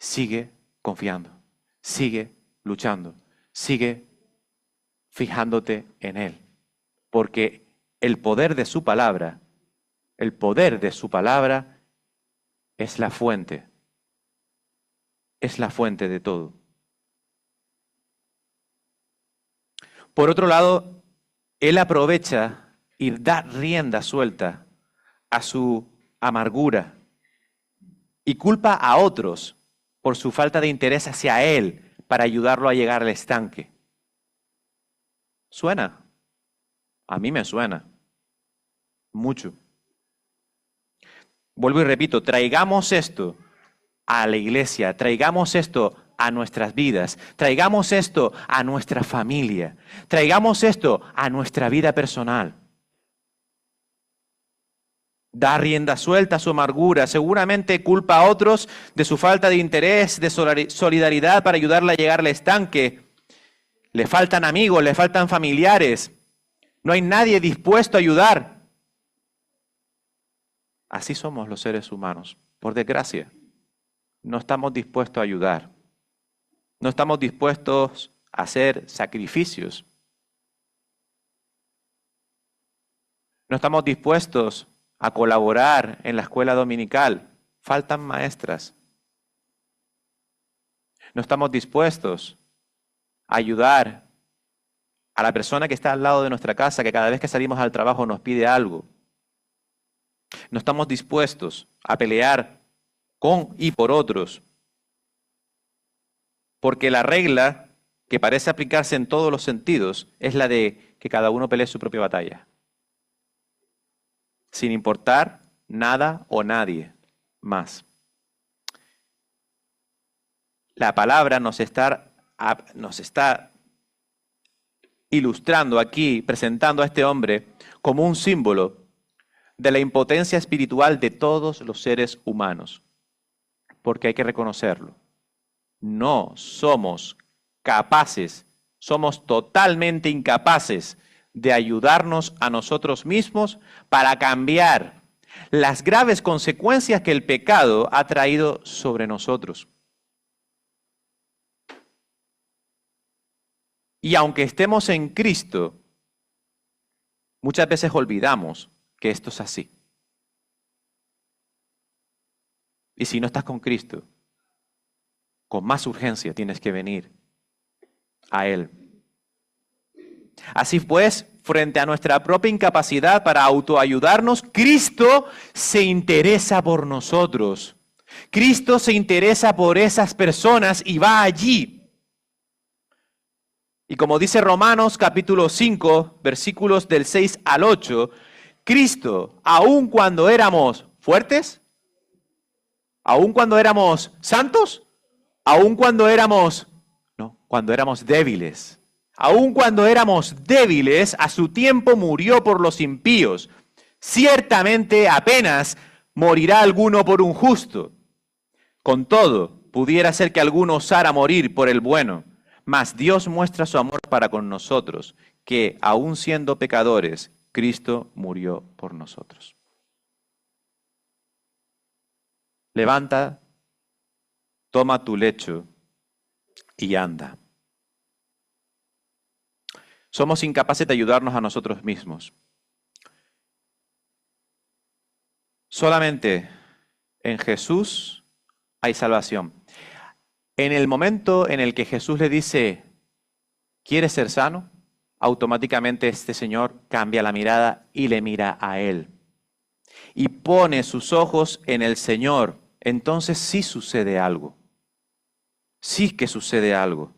Sigue confiando, sigue luchando, sigue fijándote en Él. Porque el poder de su palabra es la fuente de todo. Por otro lado, Él aprovecha y da rienda suelta a su amargura y culpa a otros por su falta de interés hacia Él para ayudarlo a llegar al estanque. ¿Suena? A mí me suena. Mucho. Vuelvo y repito, traigamos esto a la iglesia, traigamos esto a nuestras vidas, traigamos esto a nuestra familia, traigamos esto a nuestra vida personal. Da rienda suelta a su amargura, seguramente culpa a otros de su falta de interés, de solidaridad para ayudarle a llegar al estanque. Le faltan amigos, le faltan familiares, no hay nadie dispuesto a ayudar. Así somos los seres humanos, por desgracia. No estamos dispuestos a ayudar. No estamos dispuestos a hacer sacrificios. No estamos dispuestos a colaborar en la escuela dominical. Faltan maestras. No estamos dispuestos a ayudar a la persona que está al lado de nuestra casa, que cada vez que salimos al trabajo nos pide algo. No estamos dispuestos a pelear con y por otros. Porque la regla que parece aplicarse en todos los sentidos es la de que cada uno pelee su propia batalla. Sin importar nada o nadie más. La palabra nos está ilustrando aquí, presentando a este hombre como un símbolo de la impotencia espiritual de todos los seres humanos. Porque hay que reconocerlo. No somos capaces, somos totalmente incapaces de ayudarnos a nosotros mismos para cambiar las graves consecuencias que el pecado ha traído sobre nosotros. Y aunque estemos en Cristo, muchas veces olvidamos que esto es así. Y si no estás con Cristo, con más urgencia tienes que venir a Él. Así pues, frente a nuestra propia incapacidad para autoayudarnos, Cristo se interesa por nosotros. Cristo se interesa por esas personas y va allí. Y como dice Romanos capítulo 5, versículos del 6 al 8, Cristo, aun cuando éramos fuertes, aun cuando éramos santos, aun cuando éramos débiles, aun cuando éramos débiles, a su tiempo murió por los impíos. Ciertamente apenas morirá alguno por un justo. Con todo, pudiera ser que alguno osara morir por el bueno. Mas Dios muestra su amor para con nosotros, que aun siendo pecadores, Cristo murió por nosotros. Levanta, toma tu lecho y anda. Somos incapaces de ayudarnos a nosotros mismos. Solamente en Jesús hay salvación. En el momento en el que Jesús le dice, ¿quieres ser sano? Automáticamente este señor cambia la mirada y le mira a él. Y pone sus ojos en el Señor. Entonces sí sucede algo. Sí que sucede algo.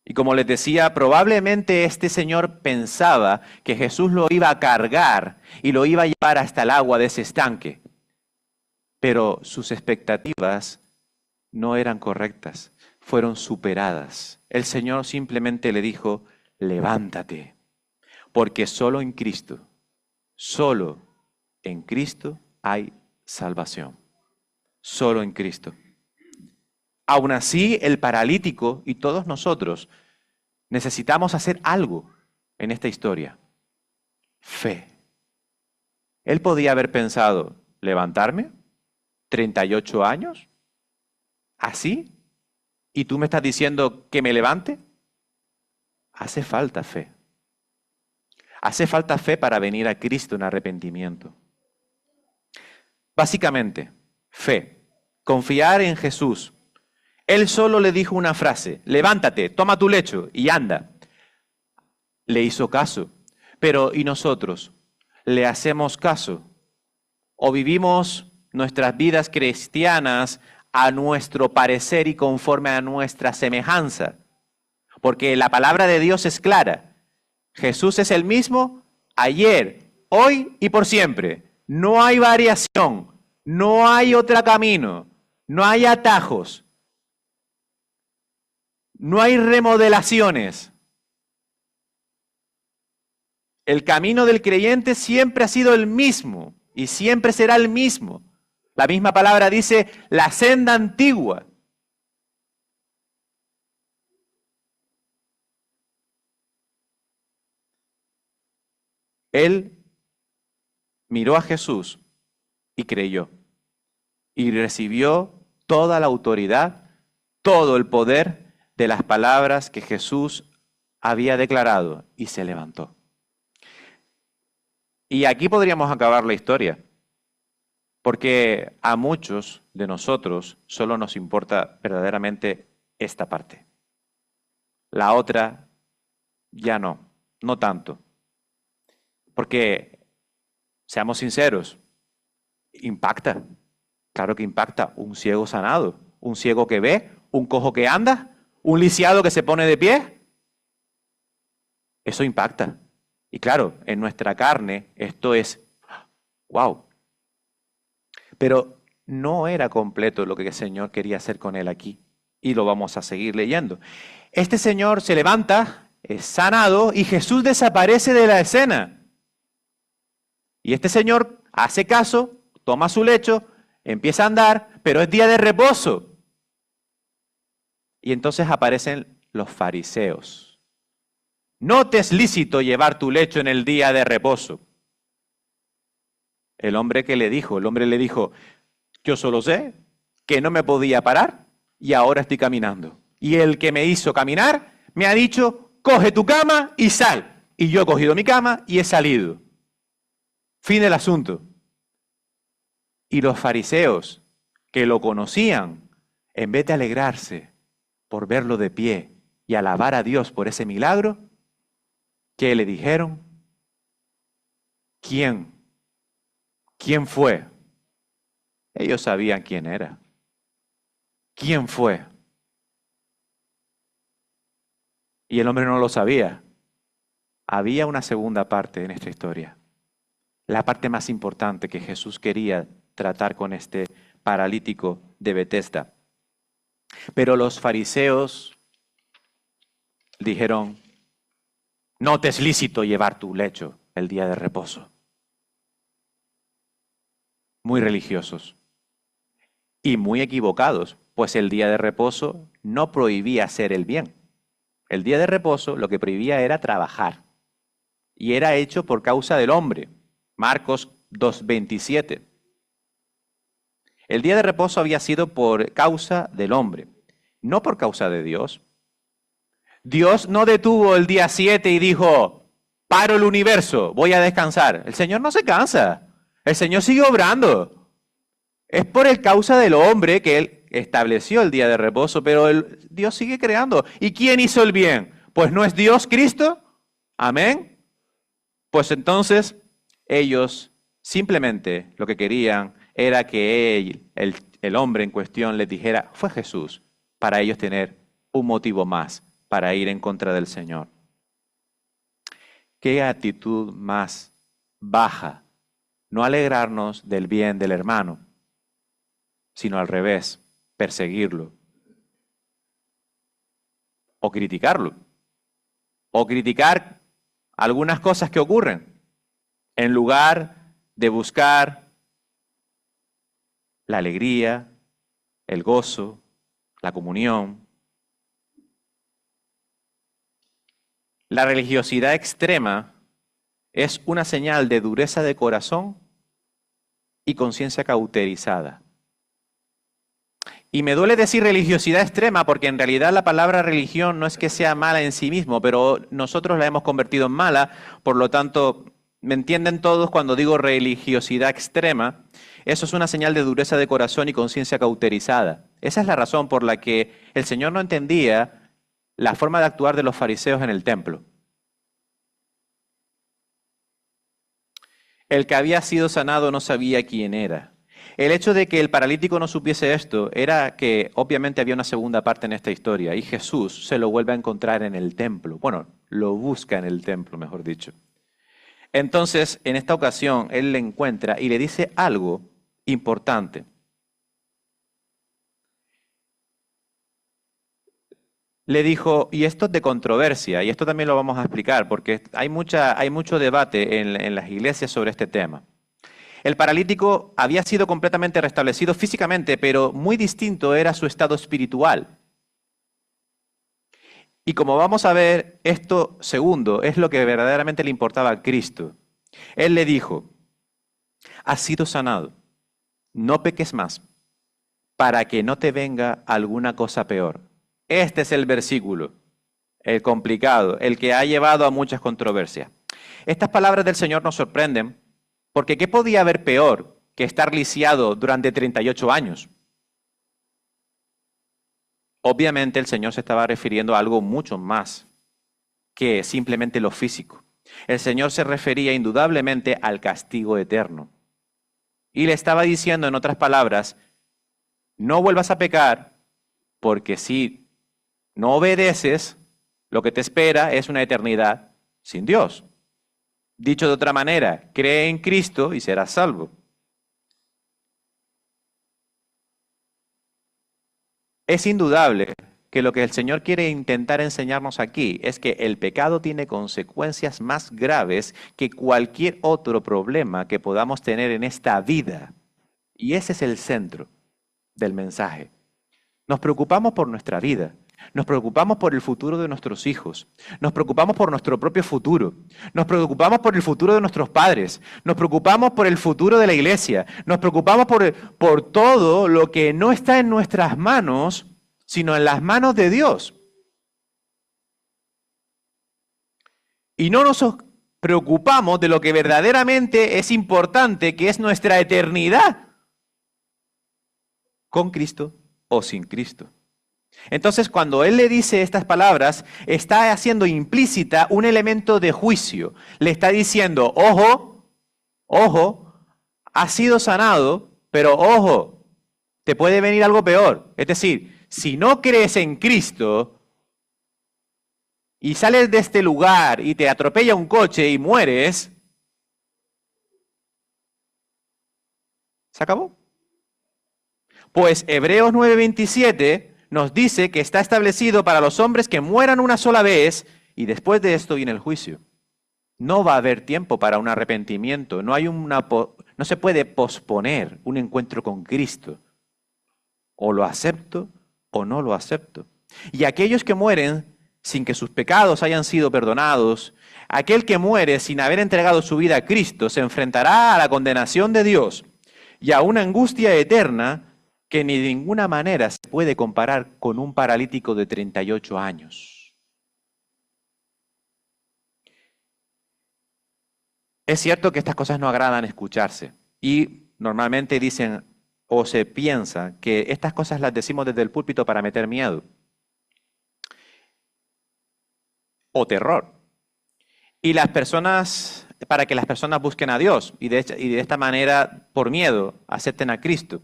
Y como les decía, probablemente este señor pensaba que Jesús lo iba a cargar y lo iba a llevar hasta el agua de ese estanque. Pero sus expectativas no eran correctas, fueron superadas. El Señor simplemente le dijo, levántate, porque solo en Cristo hay salvación. Solo en Cristo. Aún así, el paralítico y todos nosotros necesitamos hacer algo en esta historia. Fe. Él podía haber pensado, ¿levantarme? ¿38 años? ¿Así? ¿Y tú me estás diciendo que me levante? Hace falta fe. Hace falta fe para venir a Cristo en arrepentimiento. Básicamente, fe. Confiar en Jesús. Él solo le dijo una frase, levántate, toma tu lecho y anda. Le hizo caso. Pero ¿y nosotros? ¿Le hacemos caso? ¿O vivimos nuestras vidas cristianas a nuestro parecer y conforme a nuestra semejanza? Porque la palabra de Dios es clara. Jesús es el mismo ayer, hoy y por siempre. No hay variación, no hay otro camino, No hay atajos. No hay remodelaciones. El camino del creyente siempre ha sido el mismo y siempre será el mismo. La misma palabra dice la senda antigua. Él miró a Jesús y creyó. Y recibió toda la autoridad, todo el poder de las palabras que Jesús había declarado y se levantó. Y aquí podríamos acabar la historia, porque a muchos de nosotros solo nos importa verdaderamente esta parte. La otra ya no tanto. Porque, seamos sinceros, impacta. Claro que impacta. Un ciego sanado, un ciego que ve, un cojo que anda, un lisiado que se pone de pie. Eso impacta. Y claro, en nuestra carne esto es wow. Pero no era completo lo que el Señor quería hacer con él aquí. Y lo vamos a seguir leyendo. Este señor se levanta, es sanado y Jesús desaparece de la escena. Y este señor hace caso, toma su lecho, empieza a andar, pero es día de reposo. Y entonces aparecen los fariseos. No te es lícito llevar tu lecho en el día de reposo. El hombre le dijo, yo solo sé que no me podía parar y ahora estoy caminando. Y el que me hizo caminar me ha dicho, coge tu cama y sal. Y yo he cogido mi cama y he salido. Fin del asunto. Y los fariseos que lo conocían, en vez de alegrarse por verlo de pie y alabar a Dios por ese milagro, ¿qué le dijeron? ¿Quién fue? Ellos sabían quién era. ¿Quién fue? Y el hombre no lo sabía. Había una segunda parte en esta historia. La parte más importante que Jesús quería tratar con este paralítico de Betesda. Pero los fariseos dijeron, no te es lícito llevar tu lecho el día de reposo. Muy religiosos y muy equivocados, pues el día de reposo no prohibía hacer el bien. El día de reposo lo que prohibía era trabajar y era hecho por causa del hombre. Marcos 2:27. El día de reposo había sido por causa del hombre, no por causa de Dios. Dios no detuvo el día 7 y dijo, paro el universo, voy a descansar. El Señor no se cansa, el Señor sigue obrando. Es por el causa del hombre que Él estableció el día de reposo, pero Dios sigue creando. ¿Y quién hizo el bien? Pues ¿no es Dios Cristo? Amén. Pues entonces ellos simplemente lo que querían era que el hombre en cuestión les dijera, fue Jesús, para ellos tener un motivo más para ir en contra del Señor. ¿Qué actitud más baja? No alegrarnos del bien del hermano, sino al revés, perseguirlo. O criticarlo. O criticar algunas cosas que ocurren, en lugar de buscar la alegría, el gozo, la comunión. La religiosidad extrema es una señal de dureza de corazón y conciencia cauterizada. Y me duele decir religiosidad extrema porque en realidad la palabra religión no es que sea mala en sí mismo, pero nosotros la hemos convertido en mala, por lo tanto, ¿me entienden todos cuando digo religiosidad extrema? Eso es una señal de dureza de corazón y conciencia cauterizada. Esa es la razón por la que el Señor no entendía la forma de actuar de los fariseos en el templo. El que había sido sanado no sabía quién era. El hecho de que el paralítico no supiese esto era que obviamente había una segunda parte en esta historia y Jesús se lo vuelve a encontrar en el templo. Bueno, lo busca en el templo, mejor dicho. Entonces, en esta ocasión, él le encuentra y le dice algo importante. le dijo, y esto es de controversia, y esto también lo vamos a explicar, porque hay mucho debate en las iglesias sobre este tema. El paralítico había sido completamente restablecido físicamente, pero muy distinto era su estado espiritual. Y como vamos a ver, esto segundo es lo que verdaderamente le importaba a Cristo. Él le dijo, has sido sanado, no peques más, para que no te venga alguna cosa peor. Este es el versículo, el complicado, el que ha llevado a muchas controversias. Estas palabras del Señor nos sorprenden, porque ¿qué podía haber peor que estar lisiado durante 38 años? Obviamente el Señor se estaba refiriendo a algo mucho más que simplemente lo físico. El Señor se refería indudablemente al castigo eterno. Y le estaba diciendo, en otras palabras, no vuelvas a pecar, porque si no obedeces, lo que te espera es una eternidad sin Dios. Dicho de otra manera, cree en Cristo y serás salvo. Es indudable que lo que el Señor quiere intentar enseñarnos aquí es que el pecado tiene consecuencias más graves que cualquier otro problema que podamos tener en esta vida. Y ese es el centro del mensaje. Nos preocupamos por nuestra vida, nos preocupamos por el futuro de nuestros hijos, nos preocupamos por nuestro propio futuro, nos preocupamos por el futuro de nuestros padres, nos preocupamos por el futuro de la iglesia, nos preocupamos por todo lo que no está en nuestras manos, sino en las manos de Dios. Y no nos preocupamos de lo que verdaderamente es importante, que es nuestra eternidad, con Cristo o sin Cristo. Entonces, cuando Él le dice estas palabras, está haciendo implícita un elemento de juicio. Le está diciendo, ojo, ojo, has sido sanado, pero ojo, te puede venir algo peor. Es decir, si no crees en Cristo y sales de este lugar y te atropella un coche y mueres, se acabó. Pues Hebreos 9:27 nos dice que está establecido para los hombres que mueran una sola vez y después de esto viene el juicio. No va a haber tiempo para un arrepentimiento, no se puede posponer un encuentro con Cristo. O lo acepto o no lo acepto. Y aquellos que mueren sin que sus pecados hayan sido perdonados, aquel que muere sin haber entregado su vida a Cristo se enfrentará a la condenación de Dios y a una angustia eterna que ni de ninguna manera se puede comparar con un paralítico de 38 años. Es cierto que estas cosas no agradan escucharse y normalmente dicen o se piensa que estas cosas las decimos desde el púlpito para meter miedo o terror. Y para que las personas busquen a Dios y de esta manera, por miedo, acepten a Cristo.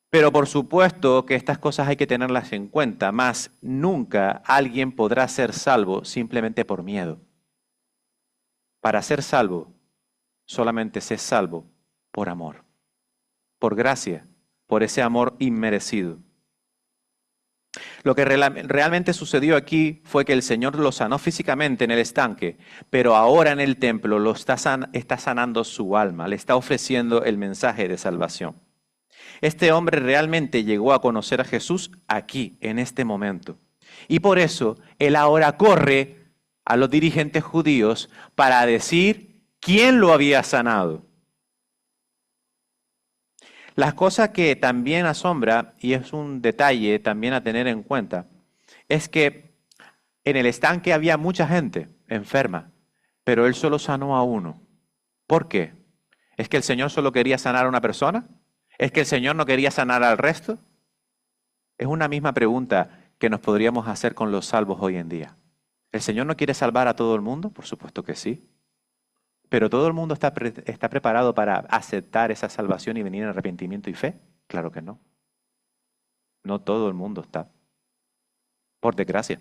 Pero por supuesto que estas cosas hay que tenerlas en cuenta, más nunca alguien podrá ser salvo simplemente por miedo. Para ser salvo, solamente se es salvo por amor, por gracia, por ese amor inmerecido. Lo que realmente sucedió aquí fue que el Señor lo sanó físicamente en el estanque, pero ahora en el templo lo está sanando su alma, le está ofreciendo el mensaje de salvación. Este hombre realmente llegó a conocer a Jesús aquí, en este momento. Y por eso él ahora corre a los dirigentes judíos para decir quién lo había sanado. La cosa que también asombra, y es un detalle también a tener en cuenta, es que en el estanque había mucha gente enferma, pero él solo sanó a uno. ¿Por qué? ¿Es que el Señor solo quería sanar a una persona? ¿Es que el Señor no quería sanar al resto? Es una misma pregunta que nos podríamos hacer con los salvos hoy en día. ¿El Señor no quiere salvar a todo el mundo? Por supuesto que sí. ¿Pero todo el mundo está preparado para aceptar esa salvación y venir en arrepentimiento y fe? Claro que no. No todo el mundo está. Por desgracia.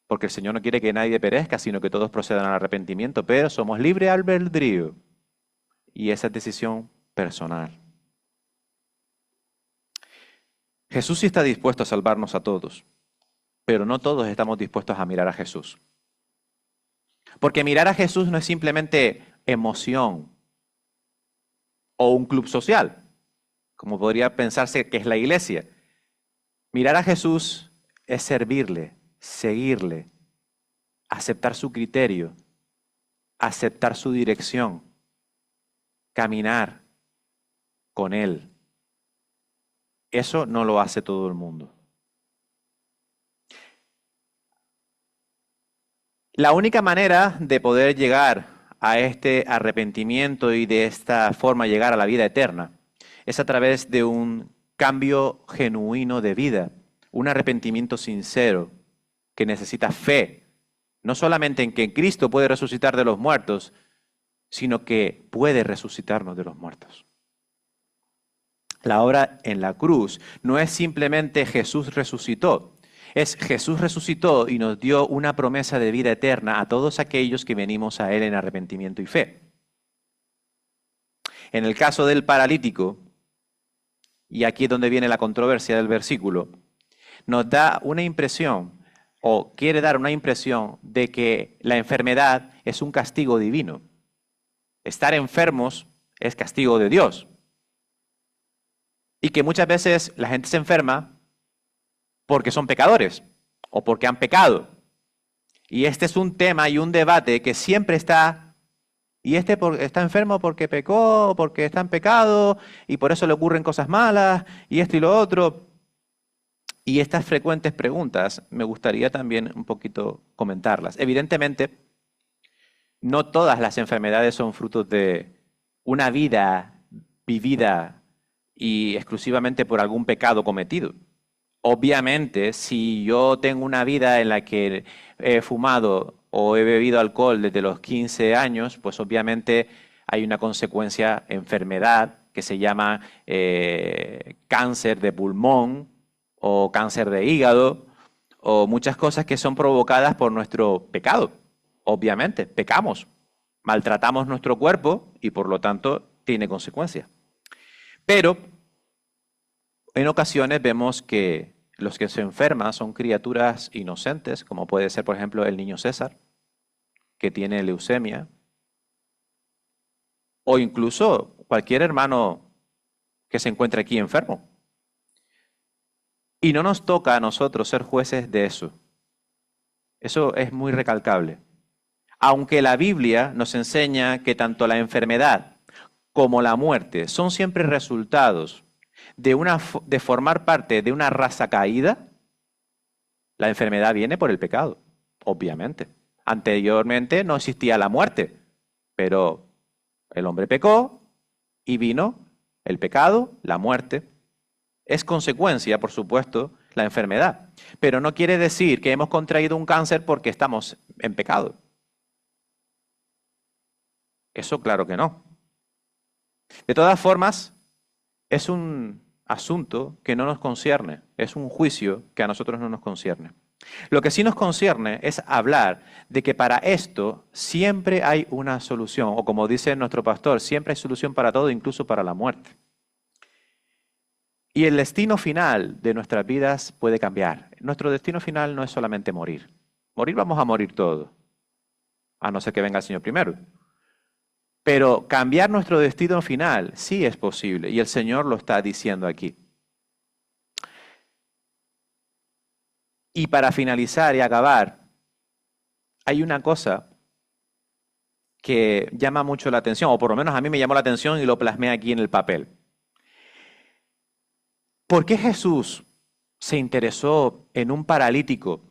Porque el Señor no quiere que nadie perezca, sino que todos procedan al arrepentimiento. Pero somos libre albedrío. Y esa es decisión personal. Jesús sí está dispuesto a salvarnos a todos. pero no todos estamos dispuestos a mirar a Jesús. Porque mirar a Jesús no es simplemente emoción o un club social, como podría pensarse que es la iglesia. Mirar a Jesús es servirle, seguirle, aceptar su criterio, aceptar su dirección, caminar con Él. Eso no lo hace todo el mundo. La única manera de poder llegar a este arrepentimiento y de esta forma llegar a la vida eterna es a través de un cambio genuino de vida, un arrepentimiento sincero que necesita fe, no solamente en que Cristo puede resucitar de los muertos, sino que puede resucitarnos de los muertos. La obra en la cruz no es simplemente Jesús resucitó, es Jesús resucitó y nos dio una promesa de vida eterna a todos aquellos que venimos a Él en arrepentimiento y fe. En el caso del paralítico, y aquí es donde viene la controversia del versículo, nos da una impresión, o quiere dar una impresión, de que la enfermedad es un castigo divino. Estar enfermos es castigo de Dios. Y que muchas veces la gente se enferma porque son pecadores o porque han pecado. Y este es un tema y un debate que siempre está, y está enfermo porque pecó, porque está en pecado, y por eso le ocurren cosas malas, y esto y lo otro. Y estas frecuentes preguntas me gustaría también un poquito comentarlas. Evidentemente, no todas las enfermedades son frutos de una vida vivida y exclusivamente por algún pecado cometido. Obviamente, si yo tengo una vida en la que he fumado o he bebido alcohol desde los 15 años, pues obviamente hay una consecuencia, enfermedad, que se llama cáncer de pulmón o cáncer de hígado, o muchas cosas que son provocadas por nuestro pecado. Obviamente, pecamos, maltratamos nuestro cuerpo y por lo tanto tiene consecuencias. Pero en ocasiones vemos que los que se enferman son criaturas inocentes, como puede ser, por ejemplo, el niño César, que tiene leucemia, o incluso cualquier hermano que se encuentre aquí enfermo. Y no nos toca a nosotros ser jueces de eso. Eso es muy recalcable. Aunque la Biblia nos enseña que tanto la enfermedad como la muerte son siempre resultados de formar parte de una raza caída, la enfermedad viene por el pecado, obviamente. Anteriormente no existía la muerte, pero el hombre pecó y vino el pecado, la muerte. Es consecuencia, por supuesto, la enfermedad. Pero no quiere decir que hemos contraído un cáncer porque estamos en pecado. Eso claro que no. De todas formas, es un asunto que no nos concierne, es un juicio que a nosotros no nos concierne. Lo que sí nos concierne es hablar de que para esto siempre hay una solución, o como dice nuestro pastor, siempre hay solución para todo, incluso para la muerte. Y el destino final de nuestras vidas puede cambiar. Nuestro destino final no es solamente morir. Morir vamos a morir todos, a no ser que venga el Señor primero. Pero cambiar nuestro destino final sí es posible, y el Señor lo está diciendo aquí. Y para finalizar y acabar, hay una cosa que llama mucho la atención, o por lo menos a mí me llamó la atención y lo plasmé aquí en el papel. ¿Por qué Jesús se interesó en un paralítico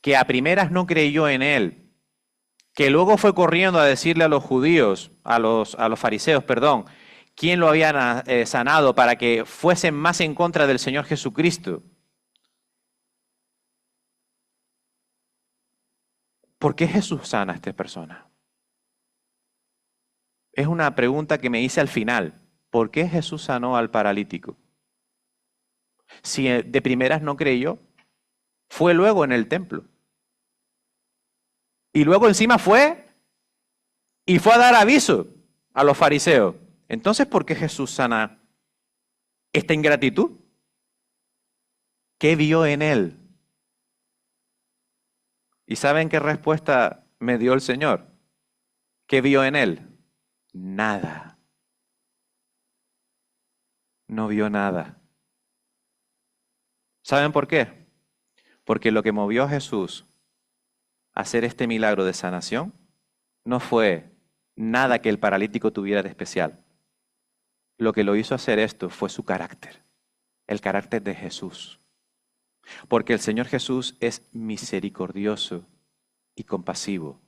que a primeras no creyó en él, que luego fue corriendo a decirle a los judíos, a los fariseos, perdón, quién lo había sanado para que fuesen más en contra del Señor Jesucristo? ¿Por qué Jesús sana a esta persona? Es una pregunta que me hice al final. ¿Por qué Jesús sanó al paralítico? Si de primeras no creyó, fue luego en el templo. Y luego encima fue a dar aviso a los fariseos. Entonces, ¿por qué Jesús sana esta ingratitud? ¿Qué vio en él? ¿Y saben qué respuesta me dio el Señor? ¿Qué vio en él? Nada. No vio nada. ¿Saben por qué? Porque lo que movió a Jesús a hacer este milagro de sanación no fue nada que el paralítico tuviera de especial. Lo que lo hizo hacer esto fue su carácter, el carácter de Jesús. Porque el Señor Jesús es misericordioso y compasivo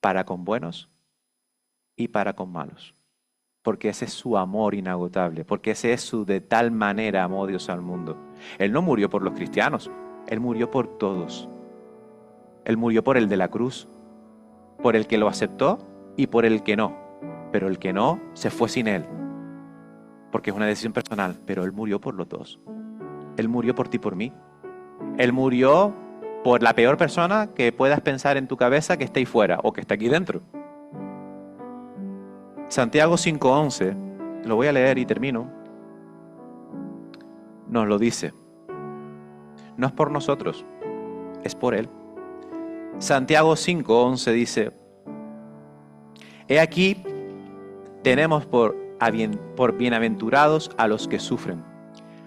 para con buenos y para con malos. Porque ese es su amor inagotable, porque ese es su de tal manera amó Dios al mundo. Él no murió por los cristianos, Él murió por todos. Él murió por el de la cruz, por el que lo aceptó y por el que no. Pero el que no se fue sin Él, porque es una decisión personal, pero Él murió por los dos. Él murió por ti y por mí. Él murió por la peor persona que puedas pensar en tu cabeza que está ahí fuera o que está aquí dentro. Santiago 5:11, lo voy a leer y termino, nos lo dice. No es por nosotros, es por Él. Santiago 5:11 dice: He aquí, tenemos por bienaventurados a los que sufren.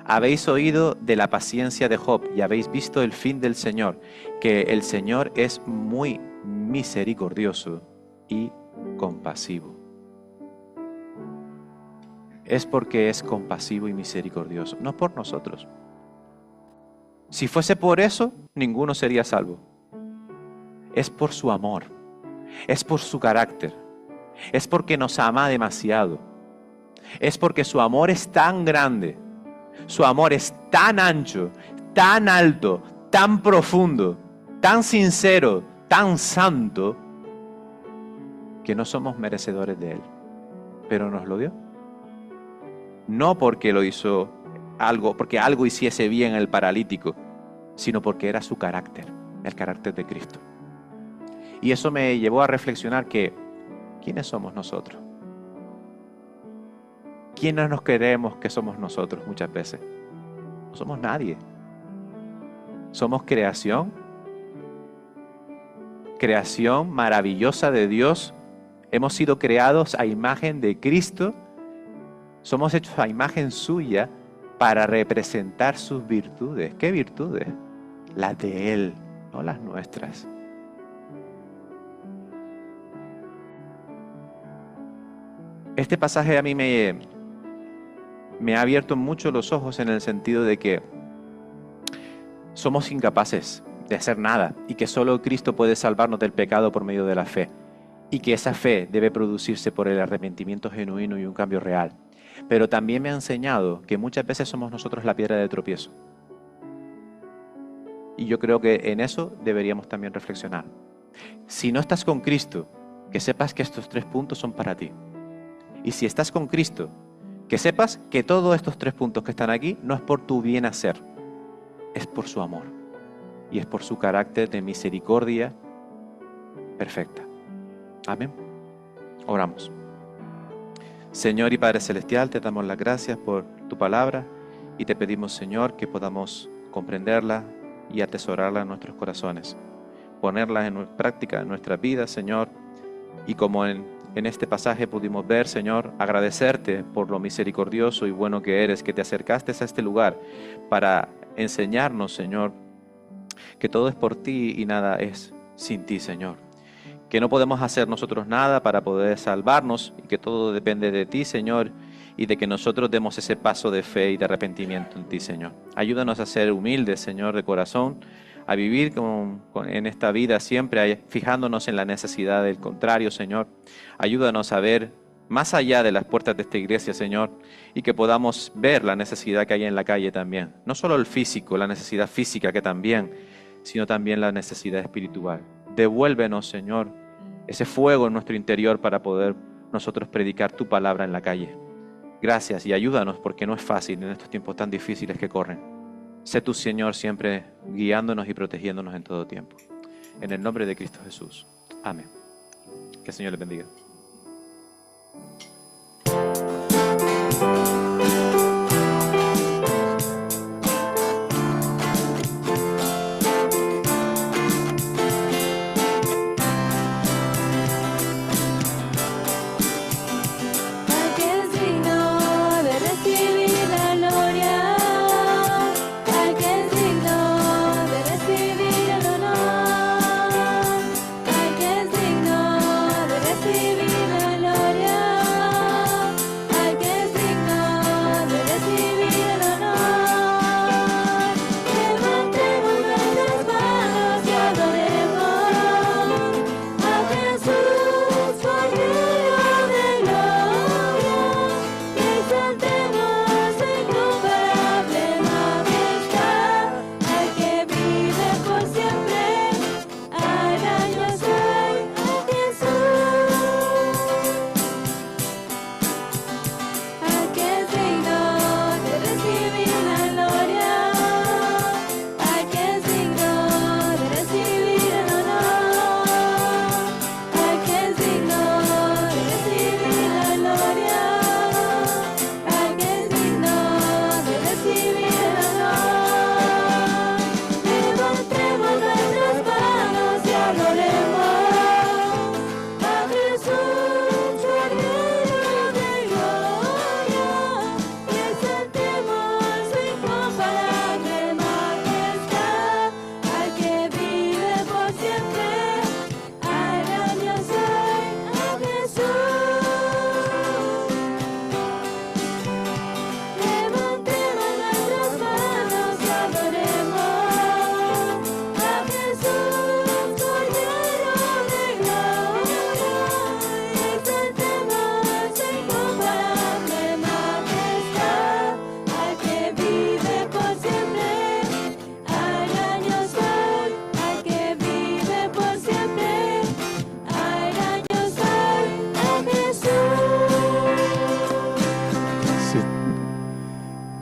Habéis oído de la paciencia de Job y habéis visto el fin del Señor, que el Señor es muy misericordioso y compasivo. Es porque es compasivo y misericordioso, no por nosotros. Si fuese por eso, ninguno sería salvo. Es por su amor, es por su carácter, es porque nos ama demasiado, es porque su amor es tan grande, su amor es tan ancho, tan alto, tan profundo, tan sincero, tan santo, que no somos merecedores de Él, pero nos lo dio. No porque lo hizo porque algo hiciese bien el paralítico, sino porque era su carácter, el carácter de Cristo. Y eso me llevó a reflexionar que, ¿quiénes somos nosotros? ¿Quiénes nos creemos que somos nosotros muchas veces? No somos nadie. Somos creación maravillosa de Dios. Hemos sido creados a imagen de Cristo. Somos hechos a imagen suya para representar sus virtudes. ¿Qué virtudes? Las de Él, no las nuestras. Este pasaje a mí me ha abierto mucho los ojos en el sentido de que somos incapaces de hacer nada y que solo Cristo puede salvarnos del pecado por medio de la fe y que esa fe debe producirse por el arrepentimiento genuino y un cambio real. Pero también me ha enseñado que muchas veces somos nosotros la piedra de tropiezo. Y yo creo que en eso deberíamos también reflexionar. Si no estás con Cristo, que sepas que estos 3 puntos son para ti. Y si estás con Cristo, que sepas que todos estos 3 puntos que están aquí no es por tu bien hacer, es por su amor. Y es por su carácter de misericordia perfecta. Amén. Oramos. Señor y Padre Celestial, te damos las gracias por tu palabra y te pedimos, Señor, que podamos comprenderla y atesorarla en nuestros corazones, ponerla en práctica en nuestras vidas, Señor, y como en este pasaje pudimos ver, Señor, agradecerte por lo misericordioso y bueno que eres, que te acercaste a este lugar para enseñarnos, Señor, que todo es por ti y nada es sin ti, Señor. Que no podemos hacer nosotros nada para poder salvarnos y que todo depende de ti, Señor, y de que nosotros demos ese paso de fe y de arrepentimiento en ti, Señor. Ayúdanos a ser humildes, Señor, de corazón, a vivir en esta vida siempre fijándonos en la necesidad del contrario, Señor. Ayúdanos a ver más allá de las puertas de esta iglesia, Señor, y que podamos ver la necesidad que hay en la calle también. No solo el físico, la necesidad física que también, sino también la necesidad espiritual. Devuélvenos, Señor, ese fuego en nuestro interior para poder nosotros predicar tu palabra en la calle. Gracias y ayúdanos porque no es fácil en estos tiempos tan difíciles que corren. Sé tu Señor siempre guiándonos y protegiéndonos en todo tiempo. En el nombre de Cristo Jesús. Amén. Que el Señor les bendiga.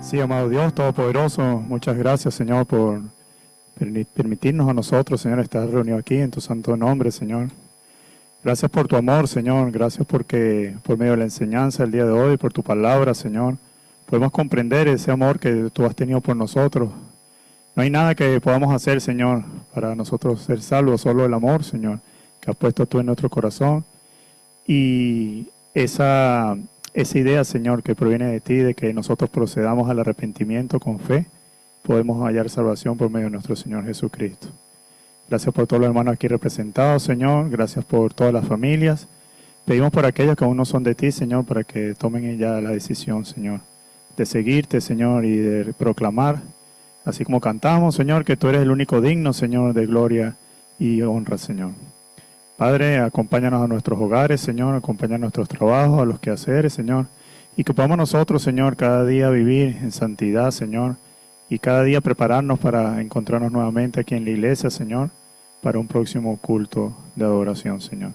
Sí, amado Dios Todopoderoso, muchas gracias, Señor, por permitirnos a nosotros, Señor, estar reunidos aquí en tu santo nombre, Señor. Gracias por tu amor, Señor. Gracias porque por medio de la enseñanza el día de hoy, por tu palabra, Señor, podemos comprender ese amor que tú has tenido por nosotros. No hay nada que podamos hacer, Señor, para nosotros ser salvos, solo el amor, Señor, que has puesto tú en nuestro corazón. Y esa idea, Señor, que proviene de ti, de que nosotros procedamos al arrepentimiento con fe, podemos hallar salvación por medio de nuestro Señor Jesucristo. Gracias por todos los hermanos aquí representados, Señor. Gracias por todas las familias. Pedimos por aquellos que aún no son de ti, Señor, para que tomen ya la decisión, Señor, de seguirte, Señor, y de proclamar, así como cantamos, Señor, que tú eres el único digno, Señor, de gloria y honra, Señor. Padre, acompáñanos a nuestros hogares, Señor, acompaña a nuestros trabajos, a los quehaceres, Señor, y que podamos nosotros, Señor, cada día vivir en santidad, Señor, y cada día prepararnos para encontrarnos nuevamente aquí en la iglesia, Señor, para un próximo culto de adoración, Señor.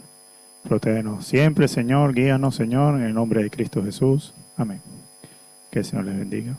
Protégenos siempre, Señor, guíanos, Señor, en el nombre de Cristo Jesús. Amén. Que el Señor les bendiga.